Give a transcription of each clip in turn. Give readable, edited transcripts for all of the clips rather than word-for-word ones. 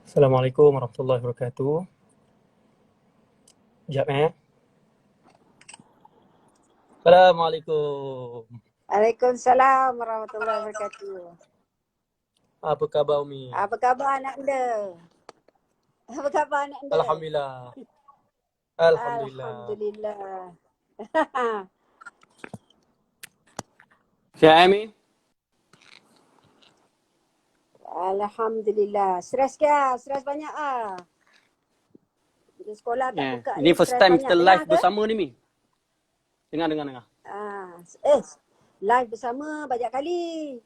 Assalamualaikum warahmatullahi wabarakatuh. Sekejap Assalamualaikum. Waalaikumsalam warahmatullahi wabarakatuh. Apa khabar Umi? Apa khabar anak anda? Apa khabar anak anda? Alhamdulillah. Alhamdulillah. Alhamdulillah. Sihat Ami? Alhamdulillah. Stres ke? Stres banyak ah. Di sekolah tak buka Ini first stres time banyak. kita Dengar live ke? bersama ni Mi. Dengar. Live bersama banyak kali.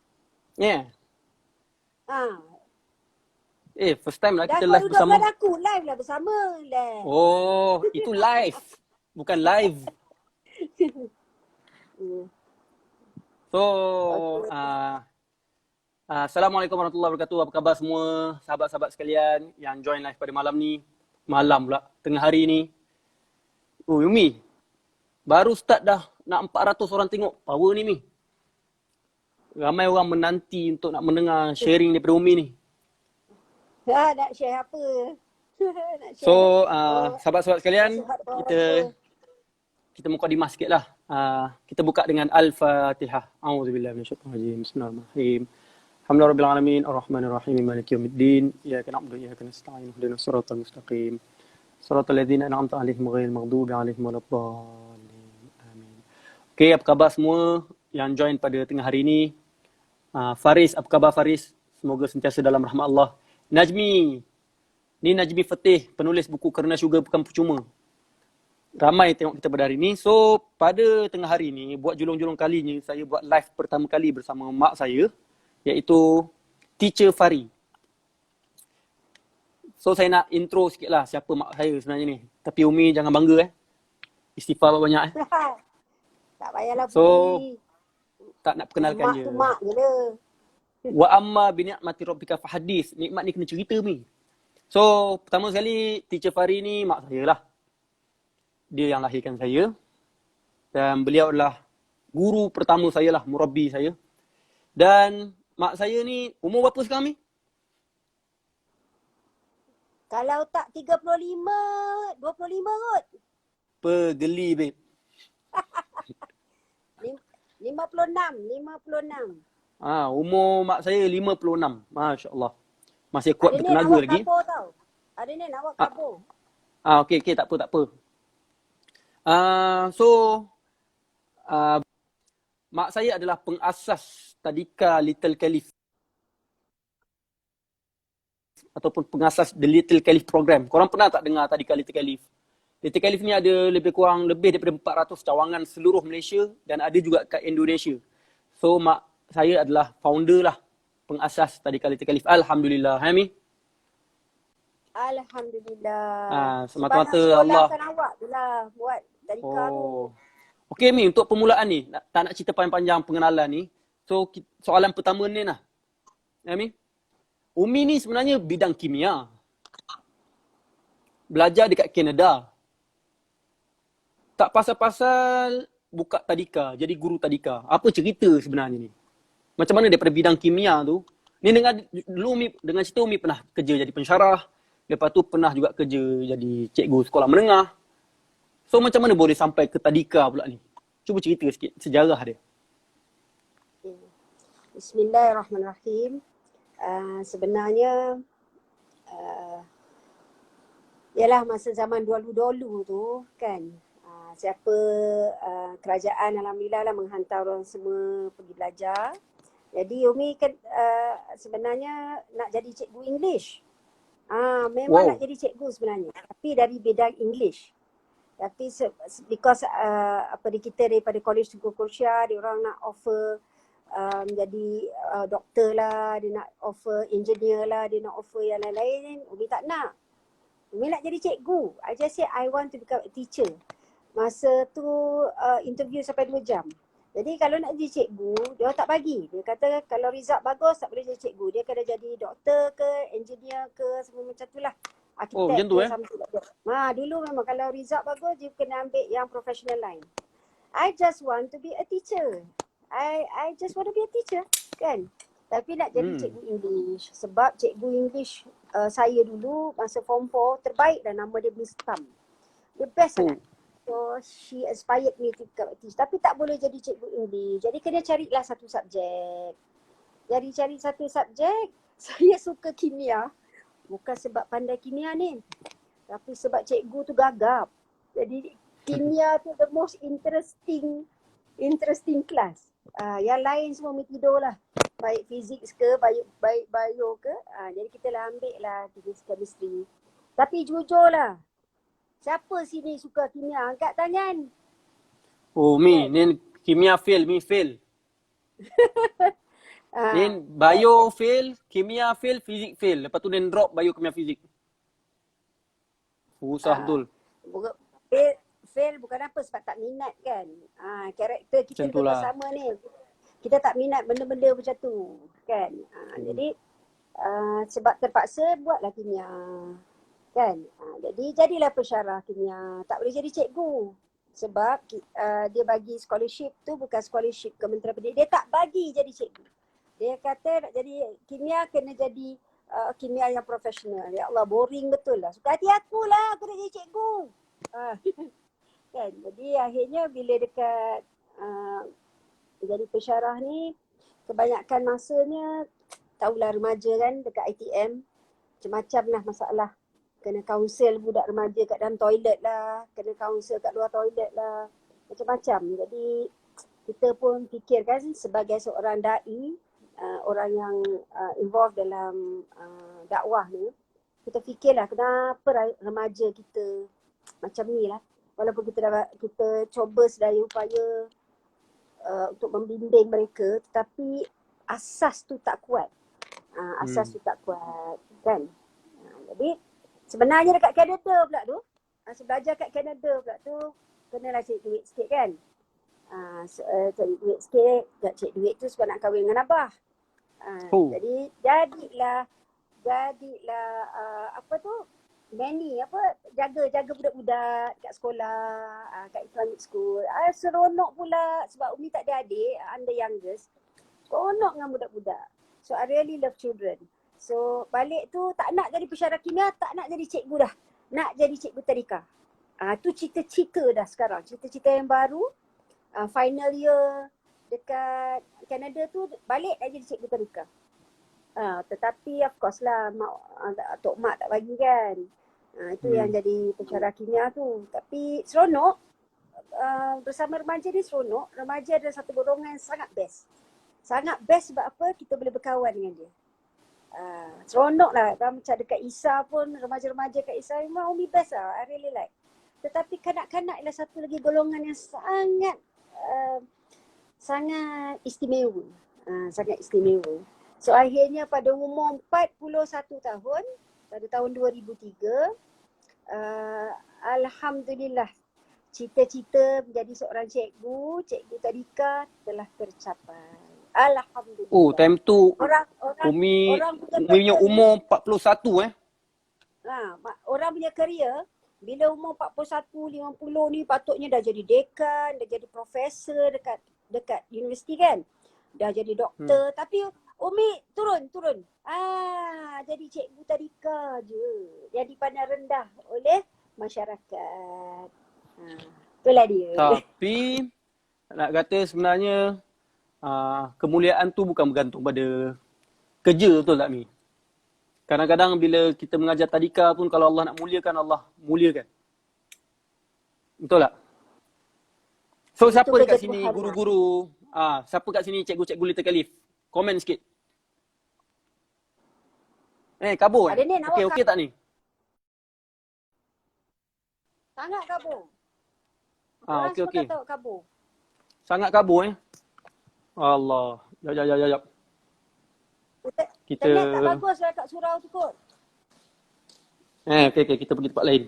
First time lah Dah kita kau live duduk bersama. kat aku, live lah bersama. Live. Oh, itu live. Bukan live. So, Assalamualaikum warahmatullahi wabarakatuh. Apa khabar semua sahabat-sahabat sekalian yang join live pada malam ni? Malam pula, tengah hari ni. Oh, Umi. Baru start dah nak 400 orang tengok. Power ni, Mi. Ramai orang menanti untuk nak mendengar sharing daripada Umi ni. Nak share apa? Nak share So, sahabat-sahabat sekalian, nasihat kita mukadimah sikit lah. Kita buka dengan Al-Fatihah. A'udzubillahi minasyaitonirrajim. Bismillahirrahmanirrahim. Alhamdulillahirabbil alamin, arrahmanirrahim, maliki yaumiddin. Iyyaka na'budu wa iyyaka nasta'in. Ihdinas siratal mustaqim. Siratal ladzina an'amta 'alaihim ghairil maghdubi 'alaihim waladdallin. Amin. Okey, apa khabar semua yang join pada tengah hari ni? Faris, apa khabar Faris? Semoga sentiasa dalam rahmat Allah. Najmi. Ni Najmi Fatih, penulis buku Kerana Syurga Bukan Percuma. Ramai tengok kita pada hari ni. So, pada tengah hari ni, buat julung-julung kalinya, saya buat live pertama kali bersama mak saya, iaitu Teacher Fari. So, saya nak intro sikit lah siapa mak saya sebenarnya ni. Tapi Umi jangan bangga Istighfar banyak Tak payahlah So, pergi. tak nak perkenalkan Mak je. tu mak je lah. Wa amma bini'mati rabbika fahadis. Nikmat ni kena cerita Mi. So, pertama sekali Teacher Fari ni mak saya lah. Dia yang lahirkan saya. Dan beliau adalah guru pertama saya lah, murabbi saya. Dan mak saya ni umur berapa sekarang Mi? Kalau tak 35, 25 kot. Pegeli babe. 56. Umur mak saya 56. Masya Allah. Masih kuat Ada ni nak bertenaga buat lagi. kabur tau. Ada ni nak buat kabur. Okey, tak apa. So, mak saya adalah pengasas tadika Little Caliph ataupun pengasas The Little Caliph Program. Korang pernah tak dengar tadika Little Caliph? Little Caliph ni ada lebih daripada 400 cawangan seluruh Malaysia dan ada juga kat Indonesia. So, mak saya adalah founder lah, pengasas tadika Little Caliph. Alhamdulillah. Mi? Alhamdulillah. Semata-mata Sebab nak Allah. sekolahkan awak tu lah buat tadika tu. Okey Mi, untuk permulaan ni, tak nak cerita panjang-panjang pengenalan ni. So, soalan pertama ni lah. Mi? Umi ni sebenarnya bidang kimia. Belajar dekat Kanada. Tak pasal-pasal buka tadika, jadi guru tadika. Apa cerita sebenarnya ni? Macam mana daripada bidang kimia tu? Ni dulu Umi, dengan cerita Umi pernah kerja jadi pensyarah. Lepas tu pernah juga kerja jadi cikgu sekolah menengah. So macam mana boleh sampai ke tadika pula ni? Cuba cerita sikit sejarah dia. Bismillahirrahmanirrahim. Sebenarnya ialah masa zaman dulu-dulu tu kan, siapa kerajaan alhamdulillah lah menghantar orang semua pergi belajar. Jadi Umi kan sebenarnya nak jadi cikgu English. Memang nak jadi cikgu sebenarnya, tapi dari bidang English. Tapi because kita daripada College Tengku Kursia, dia orang nak offer jadi doktor lah, dia nak offer engineer lah, dia nak offer yang lain-lain. Umi tak nak. Umi nak jadi cikgu. I just say I want to become a teacher. Masa tu interview sampai 2 jam. Jadi kalau nak jadi cikgu, dia orang tak bagi. Dia kata kalau result bagus tak boleh jadi cikgu. Dia kena jadi doktor ke, engineer ke, semua macam tu lah. Arkitek macam tu dulu memang kalau result bagus, dia kena ambil yang professional line. I just want to be a teacher. I just want to be a teacher, kan? Tapi nak jadi Hmm. cikgu English. Sebab cikgu English saya dulu masa form 4 terbaik dan nama dia Miss Tam. Dia best Oh. sangat. So she inspired me to become a teacher. Tapi tak boleh jadi cikgu English. Jadi kena carilah satu subjek. Jadi cari satu subjek, saya suka kimia. Bukan sebab pandai kimia ni. Tapi sebab cikgu tu gagap. Jadi kimia tu the most interesting class. Yang lain semua mesti tidur lah. Baik fizik ke, baik bio ke. Jadi kita lah ambil lah chemistry. Tapi jujurlah, siapa sini suka kimia? Angkat tangan. Oh, Mi, ni kimia fail, Mi fail. Ni bio fail, kimia fail, fizik fail. Lepas tu dia drop bio kimia fizik. Susah betul. Fail bukan apa sebab tak minat kan. Karakter kita Macam tu lah. sama ni. Kita tak minat benda-benda macam tu kan. Jadi sebab terpaksa buatlah kimia. Kan? Jadi jadilah pensyarah kimia. Tak boleh jadi cikgu. Sebab dia bagi scholarship tu bukan scholarship Kementerian Pendidikan. Dia tak bagi jadi cikgu. Dia kata nak jadi kimia kena jadi kimia yang profesional. Ya Allah, boring betul lah. Suka hati aku lah, aku nak jadi cikgu. Kan? Jadi akhirnya bila dekat jadi pensyarah ni, kebanyakan masanya tahulah remaja kan dekat ITM. Macam-macam lah masalah. Kena counsel budak remaja kat dalam toilet lah. Kena counsel kat luar toilet lah. Macam-macam. Jadi kita pun fikirkan sebagai seorang da'i, orang yang involved dalam dakwah ni, kita fikirlah kenapa remaja kita macam ni lah. Walaupun kita cuba sedaya upaya untuk membimbing mereka, tetapi asas tu tak kuat. Asas tu tak kuat kan. Jadi sebenarnya dekat Canada pula tu, belajar kat Canada pula tu, kenalah cari duit sikit kan. Cari duit sikit, tak cari duit tu sebab nak kahwin dengan abah. Jadi jadilah apa tu, nanny jaga budak-budak kat sekolah, kat Islamic school. Seronok pula sebab Umi tak ada adik, I'm the youngest. Seronok dengan budak-budak. So I really love children. So balik tu tak nak jadi pensyarah kimia, tak nak jadi cikgu dah. Nak jadi cikgu tadika. Tu cita-cita dah sekarang. Cita-cita yang baru. Final year dekat Canada tu balik dah jadi cikgu tadika. Tetapi of course lah Tok Mak tak bagi kan. Itu yang jadi pensyarah kimia tu. Tapi seronok. Bersama remaja ni seronok. Remaja adalah satu golongan yang sangat best. Sangat best sebab apa? Kita boleh berkawan dengan dia. Seronok lah. Macam dekat ISA pun, remaja-remaja kat ISA memang Umi best lah. I really like. Tetapi kanak-kanak ialah satu lagi golongan yang sangat istimewa. Sangat istimewa. So akhirnya pada umur 41 tahun, pada tahun 2003, Alhamdulillah, cita-cita menjadi seorang cikgu tadika telah tercapai. Alhamdulillah. Oh, time tu Umi punya umur 41 orang punya career bila umur 41, 50 ni patutnya dah jadi dekan, dah jadi profesor dekat universiti kan. Dah jadi doktor, tapi Umi turun. Jadi cikgu tadika je. Jadi pandang rendah oleh masyarakat. Itulah dia. Tapi nak kata sebenarnya kemuliaan tu bukan bergantung pada kerja, betul tak Mi? Kadang-kadang bila kita mengajar tadika pun kalau Allah nak muliakan, Allah muliakan. Betul tak? So itu siapa dekat sini Tuhan guru-guru, siapa kat sini cikgu-cikgu Little Khalif? Komen sikit. Kabur Ada ni, okey tak ni? Sangat kabur. Okey. Tahu kabur. Sangat kabur Allah. Jap. Internet tak bagus lah kat surau tu kot. Okey, kita pergi tempat lain.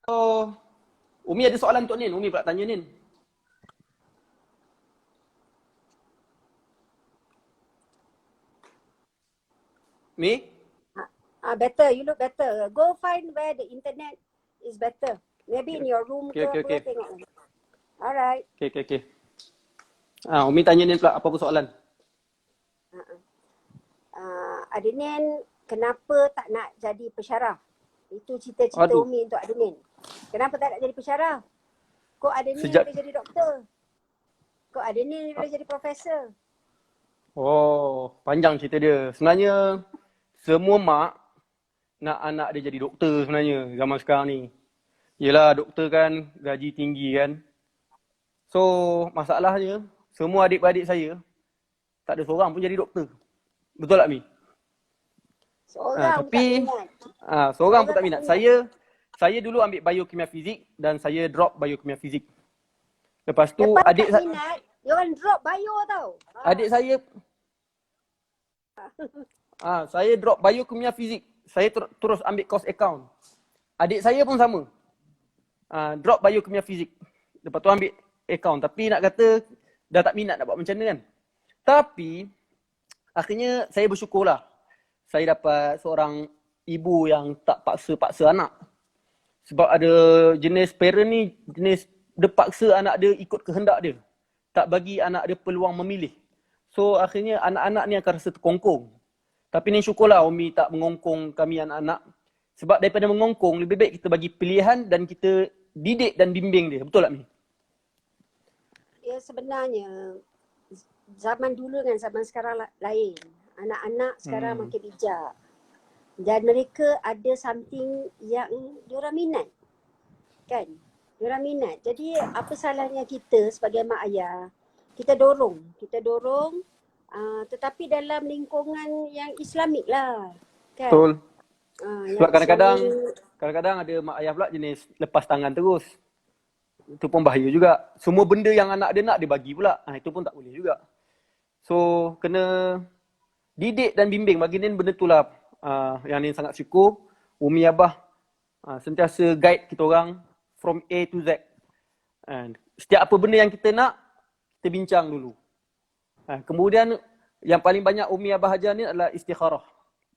So, Umi ada soalan untuk Nin. Umi pula tanya Nin. Mi? Better, you look better. Go find where the internet is better. Maybe in your room Okay, ke okay, apa, okay. tengok. Alright. Okay. Umi tanya ni pula apa soalan? Adenin, kenapa tak nak jadi pensyarah? Itu cita-cita Aduh, Umi untuk Adenin. Kenapa tak nak jadi pensyarah? Kok Adenin sejak boleh jadi doktor? Kok Adenin boleh jadi profesor? panjang cerita dia. Sebenarnya semua mak nak anak dia jadi doktor sebenarnya zaman sekarang ni. Yelah doktor kan gaji tinggi kan. So masalahnya semua adik-beradik saya tak ada seorang pun jadi doktor. Betul tak Mi? Seorang pun tak Tapi minat. seorang pun tak minat. Saya dulu ambil biokimia fizik dan saya drop biokimia fizik. Lepas tu Lepas tak minat, dia orang drop bio tau. adik saya saya drop biokimia fizik. Saya terus ambil course account. Adik saya pun sama. Drop biokimia fizik. Lepas tu ambil account. Tapi nak kata dah tak minat nak buat macam mana kan. Tapi akhirnya saya bersyukurlah. Saya dapat seorang ibu yang tak paksa-paksa anak. Sebab ada jenis parent ni, jenis dia paksa anak dia ikut kehendak dia. Tak bagi anak dia peluang memilih. So akhirnya anak-anak ni akan rasa terkongkong. Tapi ni syukurlah Umi tak mengongkong kami anak-anak. Sebab daripada mengongkong, lebih baik kita bagi pilihan dan kita didik dan bimbing dia. Betul tak Mi? Ya sebenarnya, zaman dulu dengan zaman sekarang lain. Anak-anak sekarang makin bijak. Dan mereka ada something yang diorang minat. Kan? Diorang minat. Jadi apa salahnya kita sebagai mak ayah, kita dorong. Tetapi dalam lingkungan yang Islamik lah. Kan? Betul. Yang Sebab kadang-kadang ada mak ayah pula jenis lepas tangan terus. Itu pun bahaya juga. Semua benda yang anak dia nak dia bagi pula. Itu pun tak boleh juga. So kena didik dan bimbing. Bagi Nin benda tu lah yang Nin sangat syukur. Umi Abah sentiasa guide kita orang from A to Z. Setiap apa benda yang kita nak, kita bincang dulu. Kemudian yang paling banyak Umi Abah ajar ni adalah istikharah.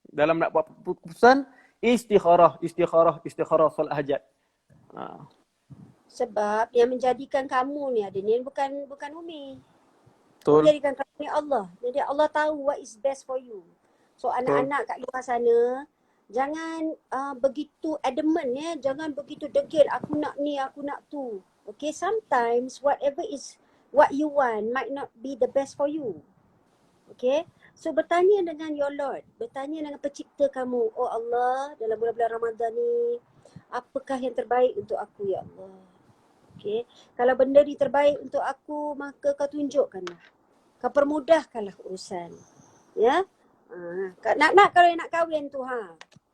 Dalam nak buat keputusan, istikharah solat hajat. Sebab yang menjadikan kamu ni Adenin bukan Umi. Betul. Menjadikan kamu ni Allah. Jadi Allah tahu what is best for you. So anak-anak kat luar sana, jangan begitu adamant ya, jangan begitu degil aku nak ni, aku nak tu. Okay, sometimes whatever is what you want might not be the best for you. Okay, so bertanya dengan your Lord, bertanya dengan pencipta kamu. Oh Allah, dalam bulan-bulan Ramadan ni, apakah yang terbaik untuk aku ya Allah? Okay, kalau benda ni terbaik untuk aku, maka kau tunjukkanlah. Kau permudahkanlah urusan. Ya, nak kalau nak kahwin tu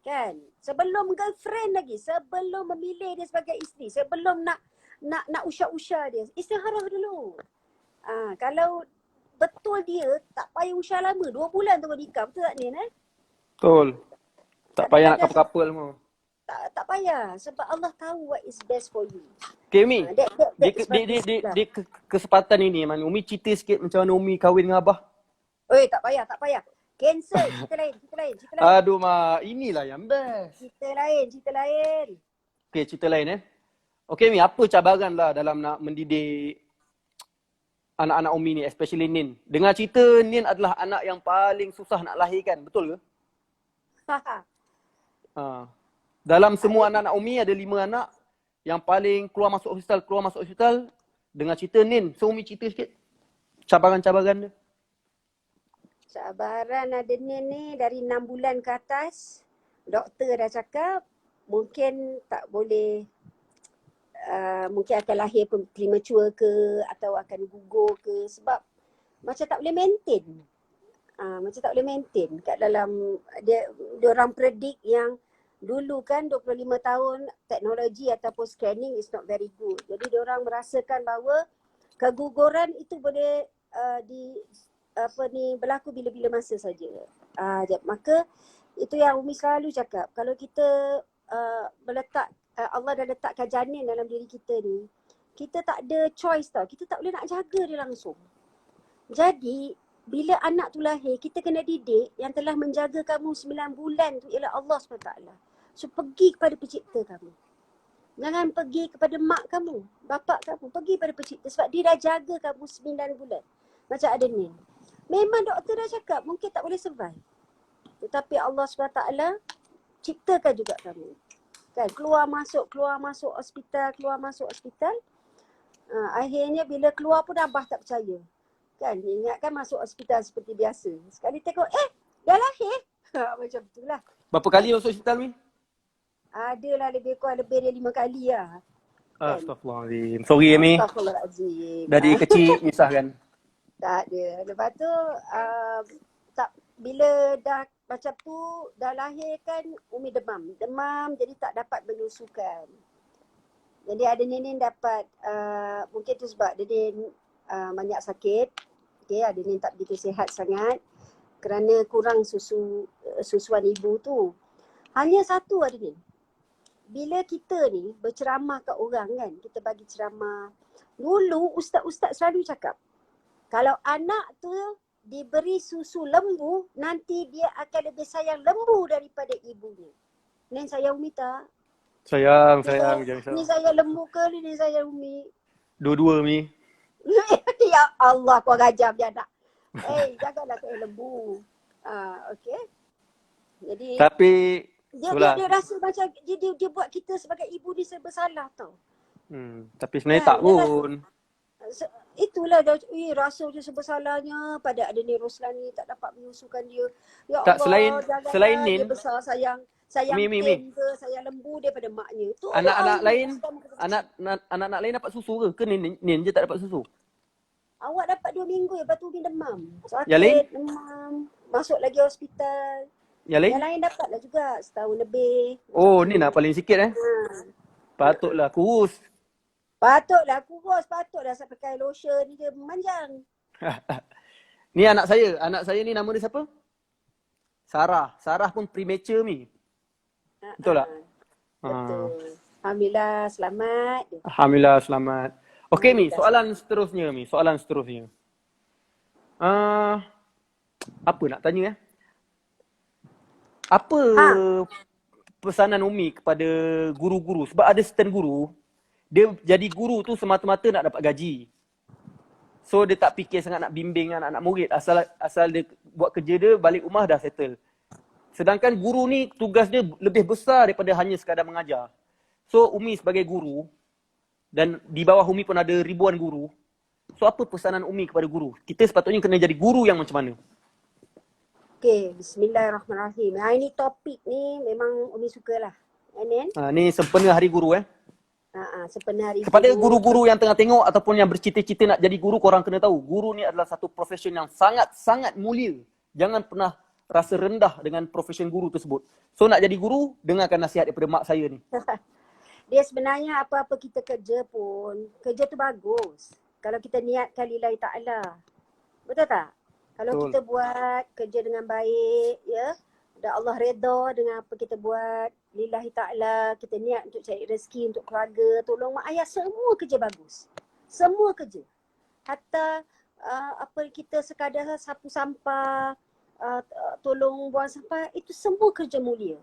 kan, sebelum girlfriend lagi, sebelum memilih dia sebagai isteri, sebelum nak usah-usah dia, istikharah dulu. Kalau betul dia tak payah usah lama, 2 bulan tunggu nikah, betul tak Nin? Betul. Tak payah nak couple semua. Tak payah, sebab Allah tahu what is best for you. Okay Umi, Di kesempatan ini Umi cerita sikit macam mana Umi kahwin dengan Abah. Oi, tak payah. Cancel, cerita lain. Aduh Mak, inilah yang best. Cerita lain. Okay, cerita lain Okay Umi, apa cabaran lah dalam nak mendidik anak-anak Umi ni, especially Nin. Dengar cerita Nin adalah anak yang paling susah nak lahirkan, betul ke? Dalam semua anak-anak Umi ada 5 anak. Yang paling keluar masuk hospital. Dengar cerita Nin. So Umi cerita sikit cabaran-cabaran dia. Cabaran Adenin ni dari 6 bulan ke atas, doktor dah cakap mungkin tak boleh, mungkin akan lahir premature ke atau akan gugur ke, sebab macam tak boleh maintain. Kat dalam dia orang predict yang dulu kan 25 tahun teknologi ataupun scanning is not very good. Jadi diorang merasakan bahawa keguguran itu boleh berlaku bila-bila masa saja. Maka itu yang Umi selalu cakap, kalau kita Allah dah letakkan janin dalam diri kita ni, kita tak ada choice tau. Kita tak boleh nak jaga dia langsung. Jadi bila anak tu lahir, kita kena didik yang telah menjaga kamu 9 bulan tu ialah Allah SWT. So pergi kepada pencipta kamu. Jangan pergi kepada mak kamu, bapak kamu. Pergi pada pencipta sebab dia dah jaga kamu 9 bulan. Macam Adenin. Memang doktor dah cakap mungkin tak boleh survive. Tetapi Allah SWT ciptakan juga kamu. Kan, keluar masuk hospital, akhirnya bila keluar pun Abah tak percaya. Kan, ingatkan masuk hospital seperti biasa. Sekali tengok, dah lahir. Macam tu lah. Berapa kali masuk hospital ni? Adalah lebih kurang lebih dari 5 kali lah. Kan? Astaghfirullahaladzim. Sorry Amy. Astaghfirullahaladzim. Dari kecil misahkan. Tak ada. Lepas tu, bila dah macam tu, dah lahir kan Umi demam. Demam jadi tak dapat menyusukan. Jadi ada nenek dapat, mungkin tu sebab nenek banyak sakit. Okay, ada nenek tak begitu sihat sangat. Kerana kurang susuan ibu tu. Hanya satu ada nenek. Bila kita ni berceramah kat orang kan, kita bagi ceramah. Dulu ustaz-ustaz selalu cakap, kalau anak tu diberi susu lembu, nanti dia akan lebih sayang lembu daripada ibunya. Nen sayang Umi tak? Sayang. Ni saya lembu ke ni saya Umi? Dua-dua Mi. Ya Allah, kau gajah dia anak. Janganlah kau lembu. Okay. Jadi Tapi dia rasa macam dia buat kita sebagai ibu ni serba salah tau. Tapi sebenarnya tak pun. Itulah rasa je serba salahnya pada ada ni Roslani tak dapat menyusukan dia. Ya Tak, Allah, selain dia Nin, besar sayang Mi. ke sayang lembu daripada maknya. Tu Anak-anak lain, anak-anak lain dapat susu ke? Ke Nin je tak dapat susu? Awak dapat 2 minggu lepas tu Umi demam. Yang lain? Sakit, demam. Masuk lagi hospital. Yang lain dapatlah juga setahun lebih. Oh, ni nak paling sikit Patutlah kurus. Patutlah kurus, patutlah saya pakai lotion dia memanjang. Ni anak saya ni nama dia siapa? Sarah pun premature Mi. Betul tak? Betul. Alhamdulillah selamat. Alhamdulillah selamat. Okey Mi, soalan seterusnya. Apa nak tanya Apa pesanan Umi kepada guru-guru? Sebab ada certain guru, dia jadi guru tu semata-mata nak dapat gaji. So dia tak fikir sangat nak bimbing anak-anak murid. Asal dia buat kerja dia, balik rumah dah settle. Sedangkan guru ni tugas dia lebih besar daripada hanya sekadar mengajar. So Umi sebagai guru, dan di bawah Umi pun ada ribuan guru. So apa pesanan Umi kepada guru? Kita sepatutnya kena jadi guru yang macam mana? Okay, bismillahirrahmanirrahim. Ini topik ni memang Umi sukalah. Ni sempena hari guru Sempena hari Kepada guru-guru yang tengah tengok ataupun yang bercita-cita nak jadi guru, korang kena tahu, guru ni adalah satu profession yang sangat-sangat mulia. Jangan pernah rasa rendah dengan profession guru tersebut. So nak jadi guru, dengarkan nasihat daripada mak saya ni. Dia sebenarnya apa-apa kita kerja pun, kerja tu bagus. Kalau kita niatkan lillahi ta'ala. Betul tak? Kalau kita buat kerja dengan baik, ya, dan Allah redha dengan apa kita buat, lillahi ta'ala, kita niat untuk cari rezeki untuk keluarga, tolong mak ayah, semua kerja bagus. Semua kerja. Hatta kita sekadar sapu sampah, tolong buang sampah, itu semua kerja mulia.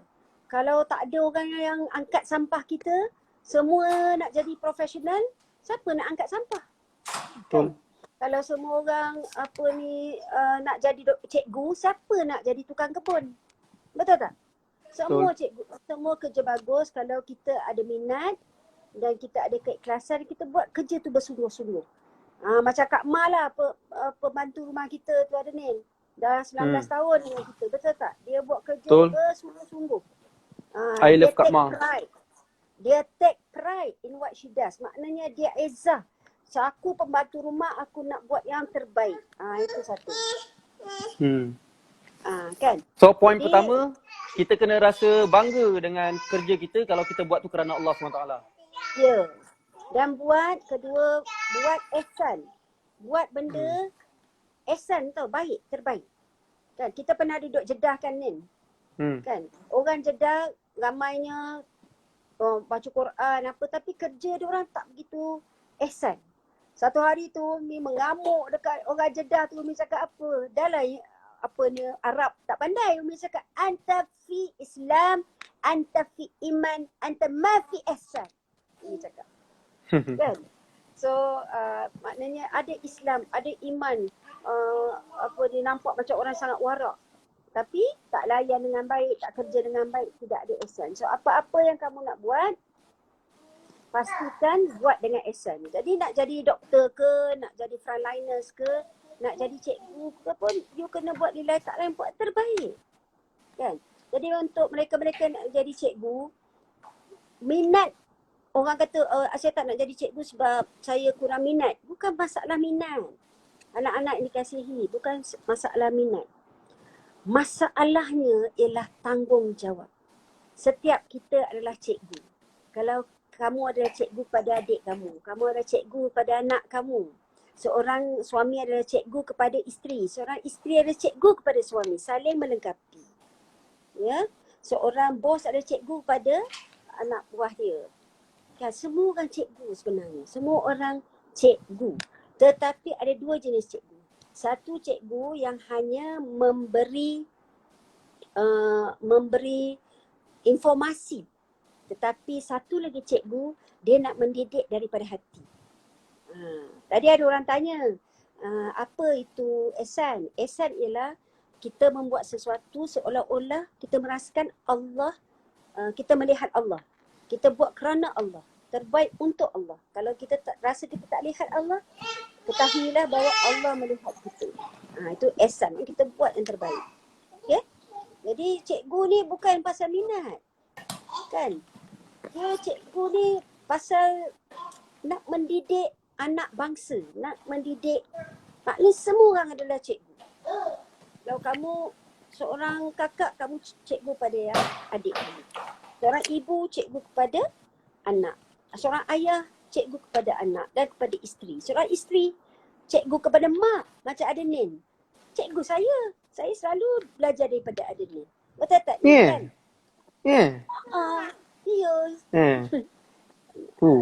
Kalau tak ada orang yang angkat sampah kita, semua nak jadi profesional, siapa nak angkat sampah? Betul. Kalau semua orang nak jadi cikgu, siapa nak jadi tukang kebun? Betul tak? Semua cikgu, semua kerja bagus kalau kita ada minat dan kita ada keikhlasan, kita buat kerja tu bersungguh-sungguh. Macam Kak Ma lah, pembantu rumah kita tu ada ni. Dah 19 tahun dengan kita, betul tak? Dia buat kerja bersungguh-sungguh. I love Kak Ma. Dia take pride in what she does. Maknanya dia ezah. So, aku pembantu rumah, aku nak buat yang terbaik. Itu satu. Kan? So poin pertama, kita kena rasa bangga dengan kerja kita kalau kita buat tu kerana Allah SWT. Ya. Dan kedua, buat ihsan. Buat benda ihsan tau, baik, terbaik. Kan? Kita pernah duduk Jeddah kan Nin? Kan? Orang Jeddah ramainya baca Quran apa, tapi kerja dia orang tak begitu ihsan. Satu hari tu Umi mengamuk dekat orang Jeddah tu. Umi cakap apa? Dah lah Arab tak pandai. Umi cakap anta fi Islam, anta fi iman, anta ma fi ihsan. Umi cakap. Kan? So maknanya ada Islam, ada iman, dia nampak macam orang sangat warak. Tapi tak layan dengan baik, tak kerja dengan baik, tidak ada ihsan. So apa-apa yang kamu nak buat, pastikan buat dengan ihsan. Jadi nak jadi doktor ke, nak jadi frontliners ke, nak jadi cikgu ke pun, you kena buat lillahi ta'ala yang buat terbaik. Kan? Jadi untuk mereka-mereka nak jadi cikgu, minat, orang kata saya tak nak jadi cikgu sebab saya kurang minat. Bukan masalah minat. Anak-anak dikasihi, bukan masalah minat. Masalahnya ialah tanggungjawab. Setiap kita adalah cikgu. Kalau kamu adalah cikgu pada adik kamu, kamu adalah cikgu pada anak kamu. Seorang suami adalah cikgu kepada isteri, seorang isteri adalah cikgu kepada suami, saling melengkapi. Ya, seorang bos adalah cikgu pada anak buah dia. Kan, semua orang cikgu sebenarnya. Semua orang cikgu. Tetapi ada dua jenis cikgu. Satu cikgu yang hanya memberi informasi. Tetapi satu lagi cikgu, dia nak mendidik daripada hati. Tadi ada orang tanya, apa itu ihsan? Ihsan ialah kita membuat sesuatu seolah-olah kita merasakan Allah, kita melihat Allah. Kita buat kerana Allah. Terbaik untuk Allah. Kalau kita tak rasa kita tak lihat Allah, ketahuilah bahawa Allah melihat kita. Itu ihsan. Kita buat yang terbaik. Okay? Jadi cikgu ni bukan pasal minat. Kan? Dia cikgu ni pasal nak mendidik anak bangsa. Nak mendidik. Maknanya semua orang adalah cikgu. Kalau kamu seorang kakak, kamu cikgu pada adik kamu. Seorang ibu cikgu kepada anak. Seorang ayah cikgu kepada anak dan kepada isteri. Seorang isteri cikgu kepada mak. Macam Adenin. Cikgu saya. Saya selalu belajar daripada Adenin. Betul tak? Yeah. Kan? Ya.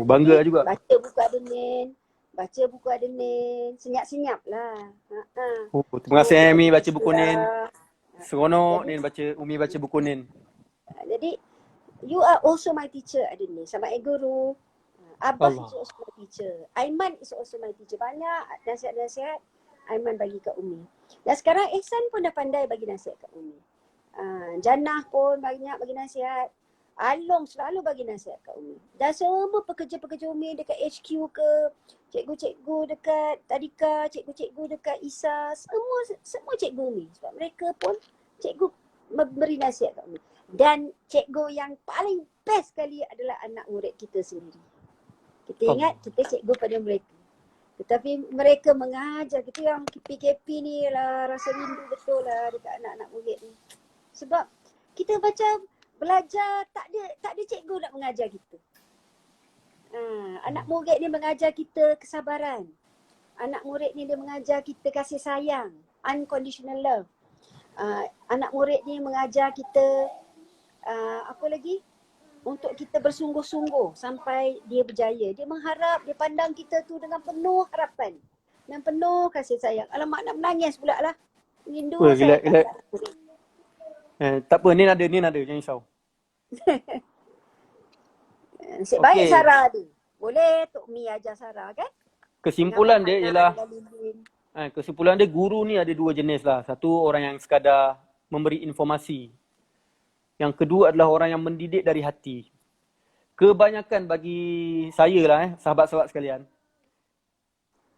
Bangga juga. Baca buku Adenin. Senyap-senyap lah. Terima kasih Umi baca buku Nin. Seronok Nin Umi baca buku Nin. Jadi, you are also my teacher, Adenin. Sama guru. Abah is also my teacher. Aiman is also my teacher. Banyak nasihat-nasihat Aiman bagi kat Umi. Dan sekarang Ihsan pun dah pandai bagi nasihat kat Umi. Jannah pun banyak bagi nasihat. Along selalu bagi nasihat kat Umi. Dan semua pekerja-pekerja Umi dekat HQ ke, cikgu-cikgu dekat Tadika, cikgu-cikgu dekat ISA, semua cikgu Umi. Sebab mereka pun cikgu memberi nasihat kat Umi. Dan cikgu yang paling best sekali adalah anak murid kita sendiri. Kita ingat kita cikgu pada mereka. Tetapi mereka mengajar kita yang PKP ni lah, rasa rindu betul lah dekat anak-anak murid ni. Sebab kita macam belajar tak ada cikgu nak mengajar kita. Anak murid ni mengajar kita kesabaran. Anak murid ni dia mengajar kita kasih sayang, unconditional love. Anak murid ni mengajar kita apa lagi? Untuk kita bersungguh-sungguh sampai dia berjaya. Dia mengharap, dia pandang kita tu dengan penuh harapan. Dan penuh kasih sayang. Alamak, nak menangis pula lah. Rindu saya. Tak apa, Nin ada, jangan risau. Nasib baik Sarah ada. Boleh Tok Mi ajar Sarah kan? Kesimpulan dia ialah, kesimpulan dia guru ni ada dua jenis lah. Satu orang yang sekadar memberi informasi. Yang kedua adalah orang yang mendidik dari hati. Kebanyakan bagi saya lah sahabat-sahabat sekalian,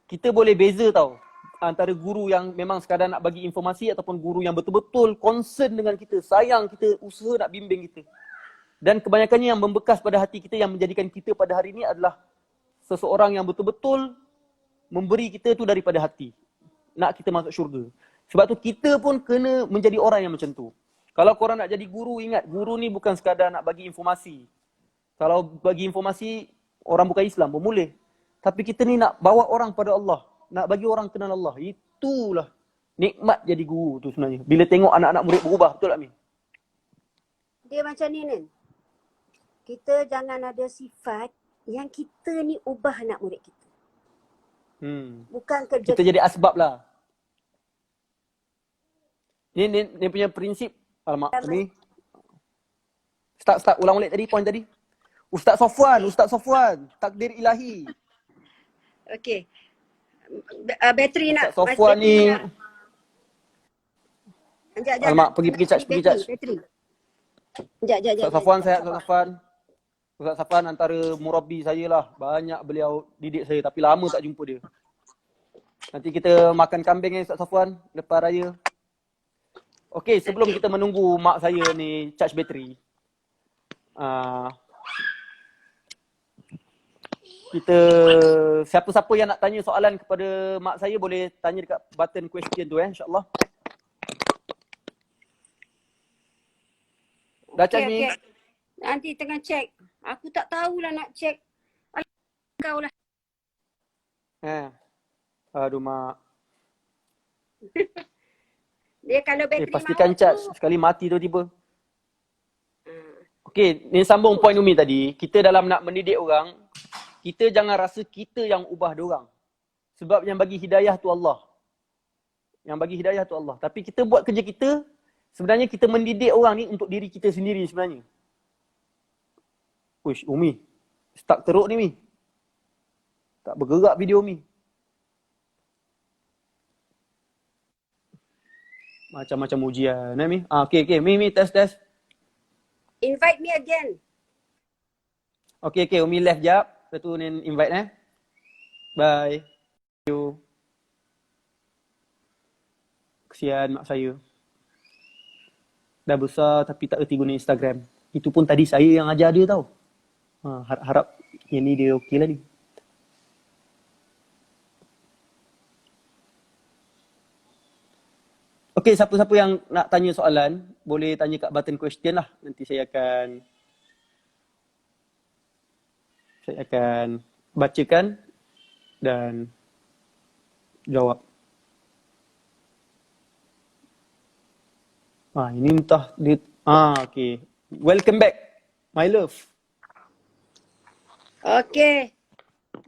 kita boleh beza tau antara guru yang memang sekadar nak bagi informasi ataupun guru yang betul-betul concern dengan kita, sayang kita, usaha nak bimbing kita. Dan kebanyakannya yang membekas pada hati kita, yang menjadikan kita pada hari ini adalah seseorang yang betul-betul memberi kita tu daripada hati. Nak kita masuk syurga. Sebab tu kita pun kena menjadi orang yang macam tu. Kalau korang nak jadi guru, ingat guru ni bukan sekadar nak bagi informasi. Kalau bagi informasi orang bukan Islam pun boleh. Tapi kita ni nak bawa orang pada Allah. Nak bagi orang kenal Allah. Itulah nikmat jadi guru tu sebenarnya. Bila tengok anak-anak murid berubah. Betul tak Min? Dia macam ni Nin. Kita jangan ada sifat yang kita ni ubah anak murid kita. Bukan kerja kita jadi asbab lah. Ni punya prinsip. Alamak, ni. Start ulang balik tadi, point tadi. Ustaz Sofwan, takdir ilahi. Okey. Bateri nak. Ustaz Sofwan ni, Sekejap. alamak, pergi charge. Bateri. Sekejap. Ustaz Safwan, saya Ustaz Safwan. Ustaz Safwan antara murabbi saya lah. Banyak beliau didik saya tapi lama tak jumpa dia. Nanti kita makan kambing Ustaz Safwan lepas raya. Okey, sebelum kita menunggu mak saya ni charge bateri. Kita siapa-siapa yang nak tanya soalan kepada mak saya boleh tanya dekat button question tu insya-Allah. Dah charge ni? Nanti tengah check. Aku tak tahulah nak check. Kau lah. Aduh mak. Dia kalau bateri Pastikan mahu charge. Sekali mati tiba-tiba. Okey, ni sambung point Umi tadi. Kita dalam nak mendidik orang, kita jangan rasa kita yang ubah diorang. Sebab yang bagi hidayah tu Allah. Tapi kita buat kerja kita, sebenarnya kita mendidik orang ni untuk diri kita sendiri sebenarnya. Uish, Umi. Stuck teruk ni, Mi. Tak bergerak video Mi. Macam-macam ujian, Mi. Okey. Mi, test. invite me again. Okey. Umi left jap. Lepas tu ni invite Bye. Thank you. Kesian mak saya. Dah besar tapi tak erti guna Instagram. Itu pun tadi saya yang ajar dia tau. Harap yang ni dia okey lah ni. Okey, siapa-siapa yang nak tanya soalan, boleh tanya kat button question lah. Nanti saya akan bacakan dan jawab. Ini entah dia. Okay. Welcome back, my love. Okay.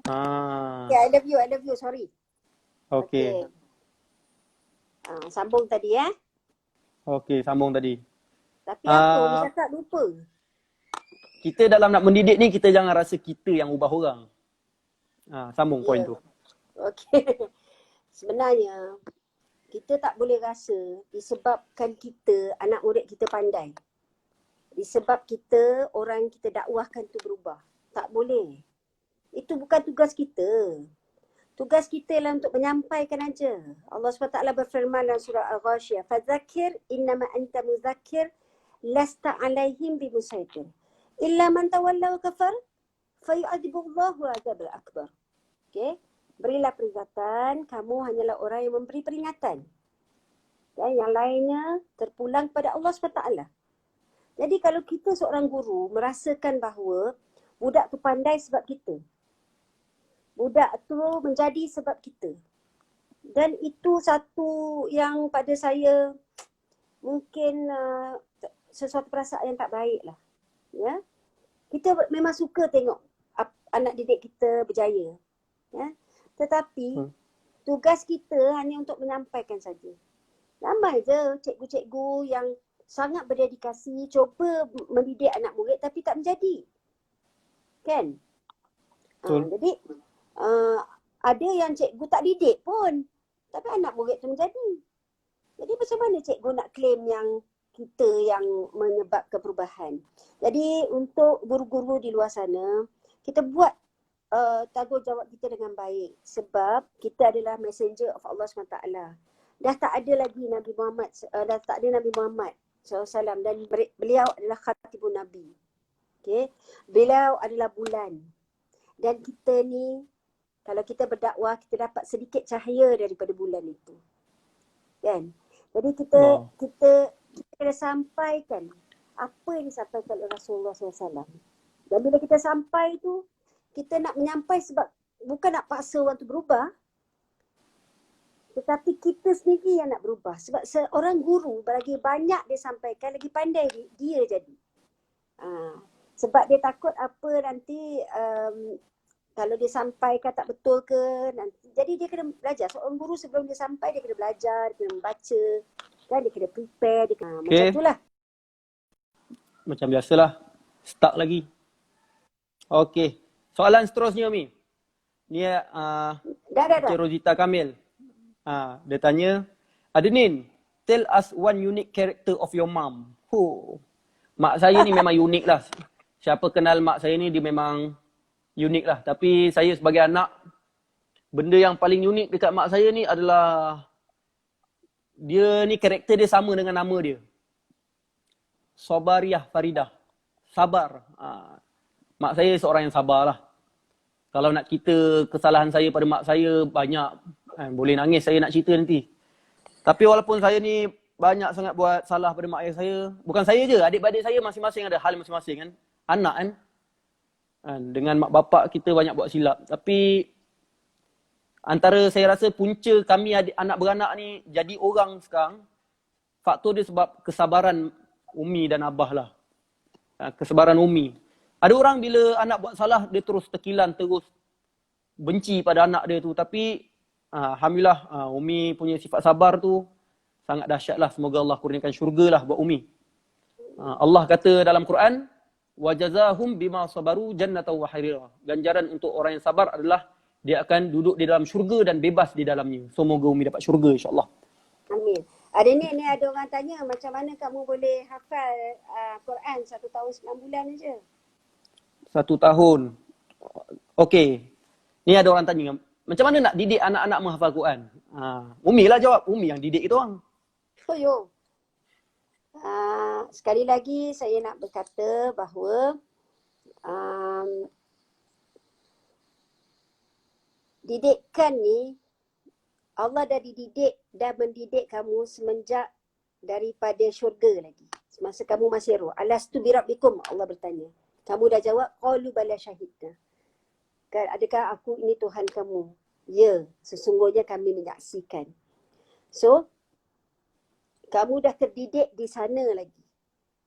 Okay, I love you. Sorry. Okay. Sambung tadi Okay, sambung tadi. Tapi apa? Dia cakap lupa. Kita dalam nak mendidik ni, kita jangan rasa kita yang ubah orang. Sambung point tu. Okay. Sebenarnya, kita tak boleh rasa disebabkan kita, anak murid kita pandai. Disebab kita, orang yang kita dakwahkan tu berubah. Tak boleh. Itu bukan tugas kita. Tugas kita ialah untuk menyampaikan aja. Allah SWT berfirman dalam surah Al-Ghashiyah, "Fadzakir innama anta mudzakir lasta 'alaihim bimusaitir. Illa man tawalla wa kafar fayu'adzibullahu 'adzabal akbar." Okey. Berilah peringatan, kamu hanyalah orang yang memberi peringatan. Dan yang lainnya terpulang pada Allah SWT. Jadi kalau kita seorang guru merasakan bahawa budak tu pandai sebab kita. Budak tu menjadi sebab kita. Dan itu satu yang pada saya mungkin sesuatu perasaan yang tak baik lah. Ya? Kita memang suka tengok anak didik kita berjaya. Ya? Tetapi tugas kita hanya untuk menyampaikan saja. Ramai je cikgu-cikgu yang sangat berdedikasi, cuba mendidik anak murid tapi tak menjadi. Kan? Jadi ada yang cikgu tak didik pun tapi anak murid tu menjadi. Jadi macam mana cikgu nak claim yang kita yang menyebabkan perubahan? Jadi untuk guru-guru di luar sana, kita buat tanggungjawab kita dengan baik sebab kita adalah messenger of Allah SWT. Dah tak ada lagi Nabi Muhammad, SAW dan beliau adalah khatibun Nabi. Okay? Beliau adalah bulan. Dan kita ni, kalau kita berdakwah, kita dapat sedikit cahaya daripada bulan itu. Kan? Jadi kita kena sampaikan apa yang disampaikan oleh Rasulullah SAW. Dan bila kita sampai tu, kita nak menyampai sebab bukan nak paksa orang tu berubah. Tetapi kita sendiri yang nak berubah. Sebab seorang guru, lagi banyak dia sampaikan, lagi pandai dia jadi. Sebab dia takut apa nanti kalau dia sampaikan tak betul ke nanti. Jadi dia kena belajar. Seorang guru sebelum dia sampai dia kena belajar, dia kena membaca, kan dia kena prepare, dia kena macam itulah. Macam biasalah, stuck lagi. Okey. Soalan seterusnya Umi. Ni Dah. Encik Rosita Kamil. Dia tanya, Adenin, tell us one unique character of your mom. Mak saya ni memang unik lah. Siapa kenal mak saya ni dia memang unik lah. Tapi saya sebagai anak, benda yang paling unik dekat mak saya ni adalah dia ni karakter dia sama dengan nama dia. Sabariyah Faridah. Sabar. Mak saya seorang yang sabar lah. Kalau nak cerita kesalahan saya pada mak saya banyak. Boleh nangis saya nak cerita nanti. Tapi walaupun saya ni banyak sangat buat salah pada mak ayah saya. Bukan saya je, adik-beradik saya masing-masing ada hal masing-masing kan. Anak kan. Dengan mak bapak kita banyak buat silap. Tapi antara saya rasa punca kami anak beranak ni jadi orang sekarang, faktor dia sebab kesabaran Umi dan Abah lah. Kesabaran Umi. Ada orang bila anak buat salah, dia terus tekilan, terus benci pada anak dia tu. Tapi Alhamdulillah Umi punya sifat sabar tu sangat dahsyat lah. Semoga Allah kurniakan syurga lah buat Umi. Allah kata dalam Quran, وَجَزَاهُمْ بِمَا صَبَرُوا جَنَّةً وَحَرِيرًا. Ganjaran untuk orang yang sabar adalah dia akan duduk di dalam syurga dan bebas di dalamnya. Semoga Umi dapat syurga insyaAllah. Amin. Ni ada orang tanya macam mana kamu boleh hafal Quran 1 tahun 9 bulan aja? 1 tahun. Okey. Ni ada orang tanya, macam mana nak didik anak-anak menghafal Quran? Umi lah jawab. Umi yang didik kita orang. Yo. Sekali lagi saya nak berkata bahawa didikan ni Allah dah dididik dan mendidik kamu semenjak daripada syurga lagi. Semasa kamu masih roh. Alastu birabbikum, Allah bertanya. Kamu dah jawab, qalu bala syahidna. Kan, adakah aku ini Tuhan kamu? Ya, sesungguhnya kami menyaksikan. So, kamu dah terdidik di sana lagi.